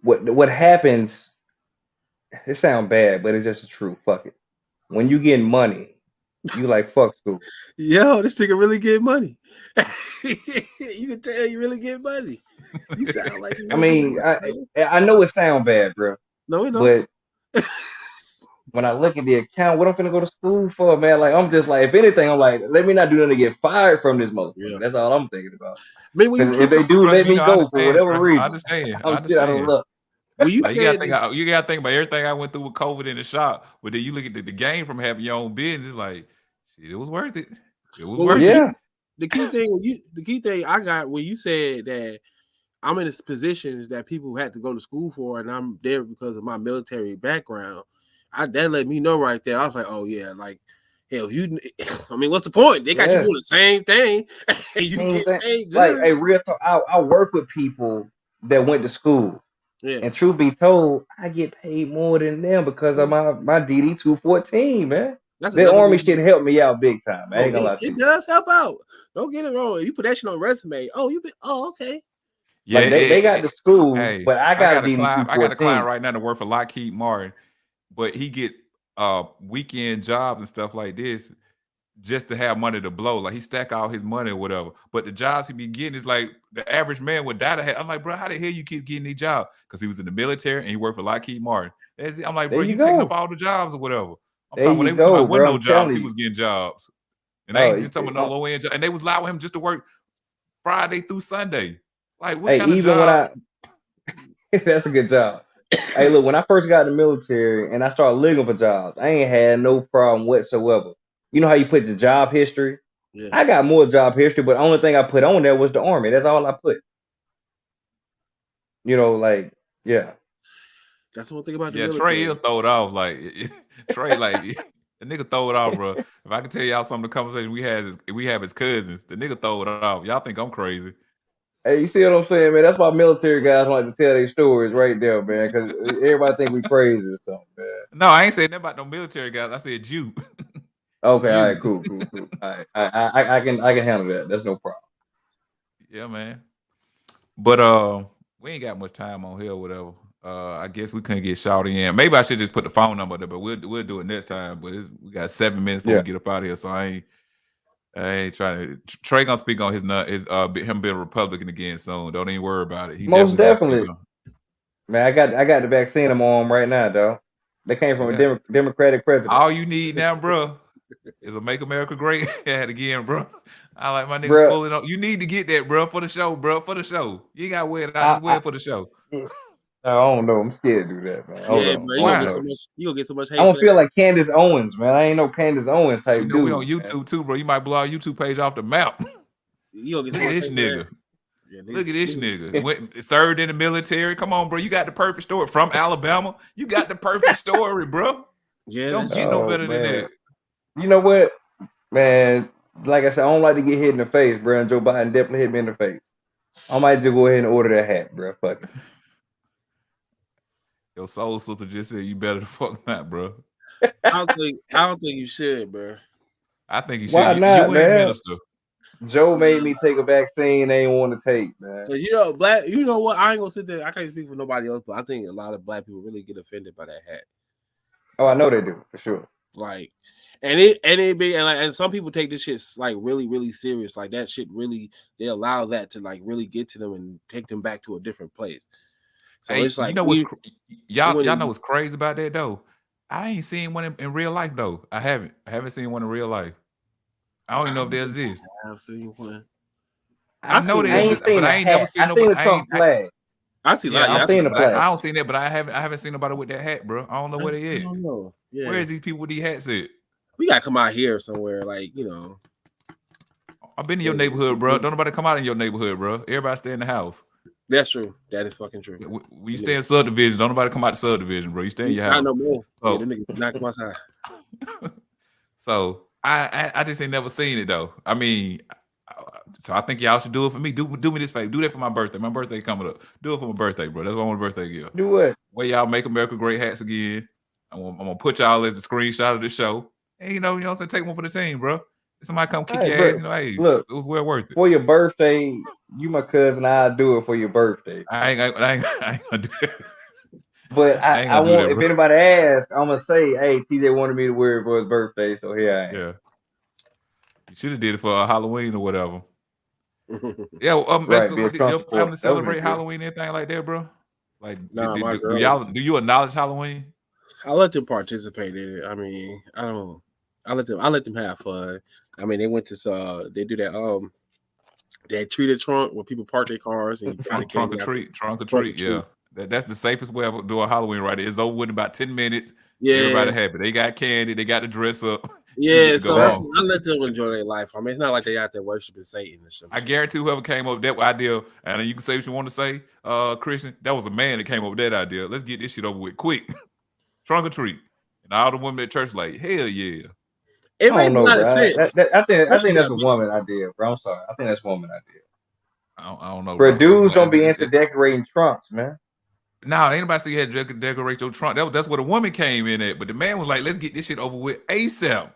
S2: what happens? It sounds bad, but it's just the truth. Fuck it. When you get money, You like fuck school.
S3: Yo, this nigga really get money. You can tell you really get money. You sound like
S2: I mean, I know it sound bad, bro.
S3: No, it don't.
S2: But when I look at the account, what I'm finna go to school for, man? Like, I'm just like, if anything, I'm like, let me not do nothing to get fired from this motherfucker. Yeah. That's all I'm thinking about. If they do let me go for whatever reason,
S1: I understand.
S2: I'm shit out of luck.
S1: Well, you gotta think about everything I went through with COVID in the shop. But then you look at the game from having your own business, it's like, shit, it was worth it. It was worth it.
S3: The key thing I got when you said that I'm in this positions that people had to go to school for, and I'm there because of my military background. That let me know right there. I was like, oh yeah, like hell, I mean, what's the point? They got you doing the same thing. You get paid good.
S2: Like, hey, real talk, I work with people that went to school. Yeah. And truth be told, I get paid more than them because of my DD 214, man. That Army shit helped me out big time. I ain't gonna lie to you.
S3: It does help out. Don't get it wrong. You put that shit on resume. Okay.
S2: Yeah, like they got the school, but I got
S1: a client right now to work for Lockheed Martin, but he get weekend jobs and stuff like this just to have money to blow. Like he stack all his money or whatever. But the jobs he be getting is like the average man would die to have. I'm like, bro, how the hell you keep getting these jobs? Because he was in the military and he worked for Lockheed Martin. I'm like, bro, you taking up all the jobs or whatever. I'm talking when they were talking about no jobs, he was getting jobs. And they ain't just talking about no low end jobs. And they was allowing him just to work Friday through Sunday. Like, what kind of job?
S2: That's a good job. Hey, look, when I first got in the military and I started looking for jobs, I ain't had no problem whatsoever. You know how you put the job history? Yeah. I got more job history, but the only thing I put on there was the Army. That's all I put. You know, like, yeah.
S3: That's one thing about the military.
S1: Trey, he'll throw it off. Like, Trey, like, the nigga throw it off, bro. If I can tell y'all some of the conversations we have as cousins, the nigga throw it off. Y'all think I'm crazy.
S2: Hey, you see what I'm saying, man? That's why military guys like to tell their stories right there, man, because everybody think we crazy or something, man.
S1: No, I ain't saying that about no military guys. I said you.
S2: Okay, all right, cool. All right, I can handle that. That's no problem.
S1: Yeah, man. But we ain't got much time on here or whatever. I guess we couldn't get Shawty in. Maybe I should just put the phone number there, but we'll do it next time. But we got 7 minutes before we get up out of here, so I ain't trying to. Trey gonna speak on his him being a Republican again soon. Don't even worry about it. He
S2: most definitely. Man, I got the vaccine I'm on right now, though. They came from a Democratic president.
S1: All you need now, bro, is a Make America Great hat again, bro. I like my nigga pulling on. You need to get that, bro, for the show, bro. For the show. You ain't got to wear it out. Just wear it for the show.
S2: I don't know. I'm scared to do that, man.
S3: Bro. You gonna get so much hate.
S2: I don't feel like Candace Owens, man. I ain't no Candace Owens type dude.
S1: We on YouTube too, bro. You might blow our YouTube page off the map.
S3: Look
S1: at this nigga. Look at this nigga. Served in the military. Come on, bro. You got the perfect story from Alabama. You got the perfect story, bro.
S3: Yeah,
S1: don't get no better than that.
S2: You know what, man? Like I said, I don't like to get hit in the face, bro. And Joe Biden definitely hit me in the face. I might just go ahead and order that hat, bro. Fuck it.
S1: Your soul sister just said you better fuck not, bro.
S3: I don't think you should, bro.
S1: I think you should.
S2: Why not,
S1: you
S2: man?
S1: Minister.
S2: Joe made me take a vaccine they ain't want to take, man.
S3: Cause you know what? I ain't gonna sit there. I can't speak for nobody else, but I think a lot of black people really get offended by that hat.
S2: Oh, I know they do for sure.
S3: Like, and some people take this shit like really, really serious. Like that shit really, they allow that to like really get to them and take them back to a different place. So it's like,
S1: you know what's y'all know what's crazy about that though? I ain't seen one in real life though. I haven't seen one in real life. I don't even know if they exist.
S3: I've seen one.
S1: I know they exist, but I ain't never seen
S2: nobody.
S3: I see
S2: that. I've seen the flag.
S1: I don't seen that, but I haven't seen nobody with that hat, bro. I don't know where they is.
S3: Yeah.
S1: Where is these people with these hats at?
S3: We gotta come out here somewhere, like, you know.
S1: I've been in your neighborhood, bro. Don't nobody come out in your neighborhood, bro. Everybody stay in the house.
S3: That's true. That is fucking true.
S1: When you stay in subdivision, don't nobody come out to subdivision, bro. You stay in your house.
S3: Not no more. Oh. Yeah, them niggas not come outside.
S1: So I just ain't never seen it though. I mean, so I think y'all should do it for me. Do me this favor. Do that for my birthday. My birthday coming up. Do it for my birthday, bro. That's what I want a birthday gift.
S2: Do it.
S1: Where y'all Make America Great hats again. I'm gonna put y'all as a screenshot of the show. And you know what I'm saying? Take one for the team, bro. If somebody come kick your ass, you know, hey, look, it was well worth it.
S2: For your birthday, you my cousin, I'll do it for your birthday.
S1: I ain't gonna do it.
S2: But I want, if anybody asks, I'm gonna say, hey, TJ wanted me to wear it for his birthday, so here I am.
S1: Yeah. You should have did it for Halloween or whatever. Yeah,
S2: right,
S1: did your family celebrate Halloween, anything like that, bro? Like,
S3: nah,
S1: do you acknowledge Halloween?
S3: I let them participate in it. I mean, I let them have fun. I mean, they went to they do that they treat a trunk where people park their cars and
S1: trunk or treat. Yeah, that's the safest way of doing Halloween. Right, it's over with in about 10 minutes. Yeah, everybody happy. They got candy. They got to dress up.
S3: Yeah, so I let them enjoy their life. I mean, it's not like they out there worshiping Satan or something.
S1: I guarantee whoever came up with that idea, and you can say what you want to say, Christian, that was a man that came up with that idea. Let's get this shit over with quick. Trunk or treat. And all the women at church like, hell yeah.
S3: It makes a lot of sense.
S2: I think that's a woman idea, bro. I'm sorry. I think that's a woman idea.
S1: I don't know.
S2: Bro, dudes don't be into decorating trunks, man.
S1: Nah, ain't nobody say you had to decorate your trunk. That's where the woman came in at. But the man was like, let's get this shit over with ASAP.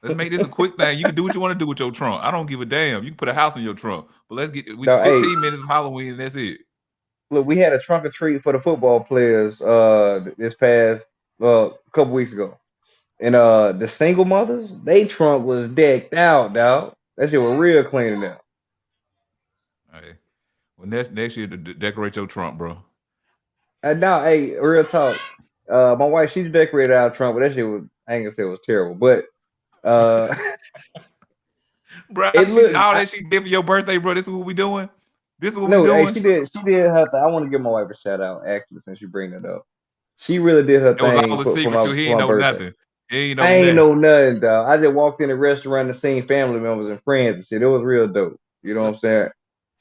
S1: Let's make this a quick thing. You can do what you want to do with your trunk. I don't give a damn. You can put a house in your trunk. But let's get 15 minutes of Halloween and that's it.
S2: Look, we had a trunk or treat for the football players this past couple weeks ago. And the single mothers, they trunk was decked out, dog. That shit was real clean now.
S1: Hey, well, next year to decorate your trunk, bro.
S2: Now, hey, real talk. My wife, she decorated our trunk, but that shit was, I ain't gonna say it was terrible, but
S1: bro, all that she did for your birthday, bro. This is what we doing. This is what we doing.
S2: Hey, she did her thing. I want to give my wife a shout out, actually, since you bring it up. She really did her thing.
S1: It was all the secret too. He ain't know nothing.
S2: I ain't know nothing, dog. I just walked in the restaurant and seen family members and friends and shit. It was real dope. You know what I'm saying?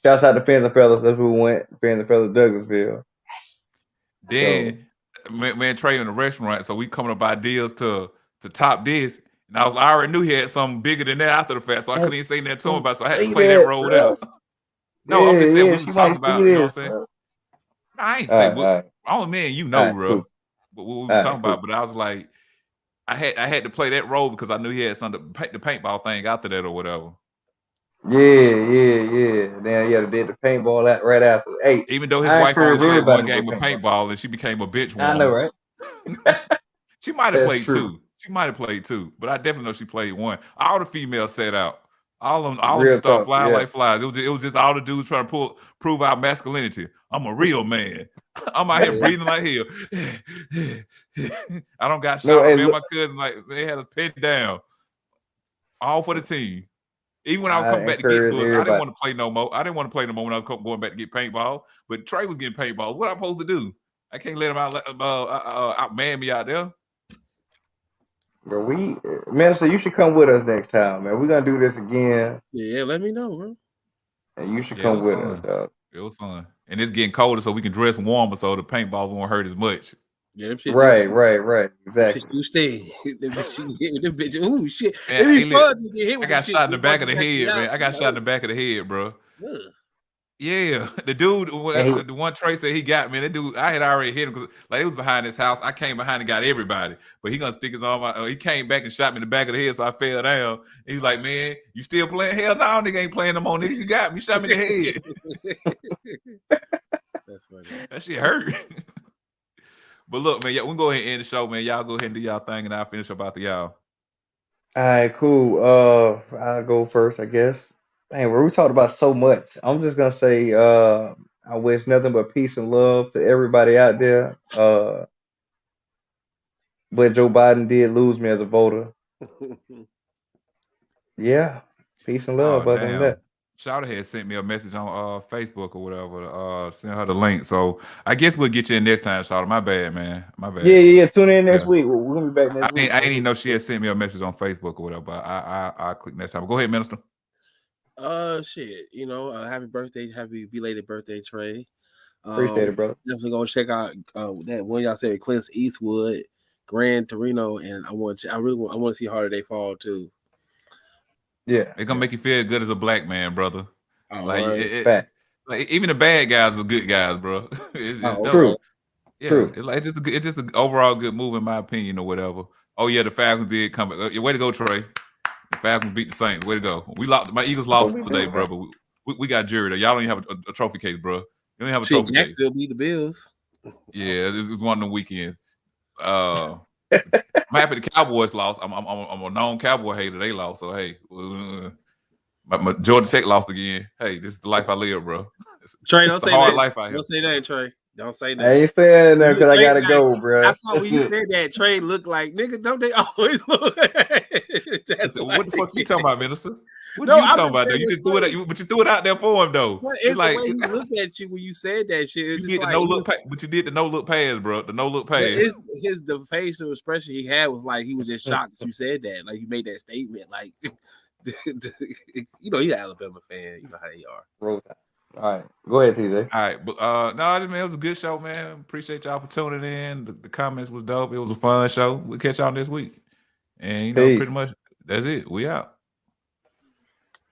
S2: Shouts out to Fans and Fellas. That's who we went. Fans and Fellas Douglasville.
S1: Then, man, Trey in the restaurant, so we coming up ideas to top this. And I already knew he had something bigger than that after the fact, so I couldn't even say nothing to him about it. So I had to play that role out. No, I'm just saying what we talking about. You know what I'm saying? I ain't saying all man, you know, bro. But what we was talking about, but I was like, I had to play that role because I knew he had something the paintball thing after that or whatever.
S2: Yeah. Then he had to do the paintball right after. Hey,
S1: even though his wife only played one game of paintball and she became a bitch woman.
S2: I know, right?
S1: She might have played two. She might have played two, but I definitely know she played one. All the females set out. All of them start flying like flies. It was just all the dudes trying to prove our masculinity. I'm a real man. I'm out here breathing like hell. I don't got shot. Me and my cousin, like, they had us pinned down. All for the team. Even when I was coming back to get books, I didn't want to play no more. I didn't want to play no more when I was going back to get paintball. But Trey was getting paintball. What am I supposed to do? I can't let him outman me out there.
S2: Bro, Minister, you should come with us next time, man. We're gonna do this again.
S3: Yeah, let me know, bro.
S2: And you should come with us, dog.
S1: It was fun. And it's getting colder, so we can dress warmer so the paintballs won't hurt as much.
S3: Yeah,
S2: right. Exactly.
S3: You stay. Them bitch. Ooh, shit.
S1: Man, I got shot in the back of the head, man. I got shot in the back of the head, bro. Ugh. Yeah, the dude, the one Trey said he got me. That dude, I had already hit him because like it was behind his house. I came behind and got everybody, but he gonna stick his arm. He came back and shot me in the back of the head, so I fell down. He was like, "Man, you still playing? Hell no, nigga ain't playing no more. Nigga, you got me. You shot me in the head." That's funny. That shit hurt. But look, man, we can go ahead and end the show, man. Y'all go ahead and do y'all thing, and I'll finish up after y'all.
S2: All right, cool. I'll go first, I guess. Dang, we talked about so much. I'm just gonna say, I wish nothing but peace and love to everybody out there. But Joe Biden did lose me as a voter. Yeah, peace and love. Other than that,
S1: Shouter had sent me a message on Facebook or whatever. Send her the link. So I guess we'll get you in next time, Shouter. My bad, man. My bad.
S2: Yeah. Tune in next week. We're gonna be back next week.
S1: I didn't even know she had sent me a message on Facebook or whatever. But I'll click next time. Go ahead, Minister.
S3: Shit, happy birthday, happy belated birthday, Trey.
S2: Appreciate it, bro.
S3: Definitely gonna check out that one y'all said, Clint Eastwood, Gran Torino, and I want to see Harder They Fall too.
S2: Yeah,
S1: it's gonna make you feel good as a black man, brother.
S2: Like
S1: even the bad guys are good guys, bro. It's
S2: true.
S1: Yeah,
S2: true.
S1: It's just an overall good move in my opinion or whatever. Oh yeah, the Falcons did come back. Way to go, Trey. The Falcons beat the Saints. Way to go. My Eagles lost today, bro. But we got jury. Y'all don't even have a trophy case, bro. You don't even have a trophy case.
S3: Jacksonville beat the Bills.
S1: Yeah, this is one of the weekends. I'm happy the Cowboys lost. I'm a known Cowboy hater. They lost, so hey, my Georgia Tech lost again. Hey, this is the life I live, bro.
S3: Trey, don't say that.
S1: Life out here.
S3: Don't say that, Trey. Don't say that.
S2: I ain't saying that because I gotta go, bro.
S3: I saw when you said that. Trey looked like nigga. Don't they always look?
S1: What the fuck you talking about, Minister? What are you talking about? Though? You just threw it, but you threw it out there for him, though.
S3: It's like the way he looked at you when you said that shit. It's
S1: you did the no look, but you did the no look pass, bro. The no look pass.
S3: The facial expression he had was like he was just shocked that you said that. Like you made that statement. Like you know, he's an Alabama fan. You know how they are.
S2: Roll time. All right, go ahead, TJ.
S1: All right, but no, man, it was a good show, man. Appreciate y'all for tuning in. The comments was dope. It was a fun show. We'll catch y'all this week, and you know, pretty much that's it. We out.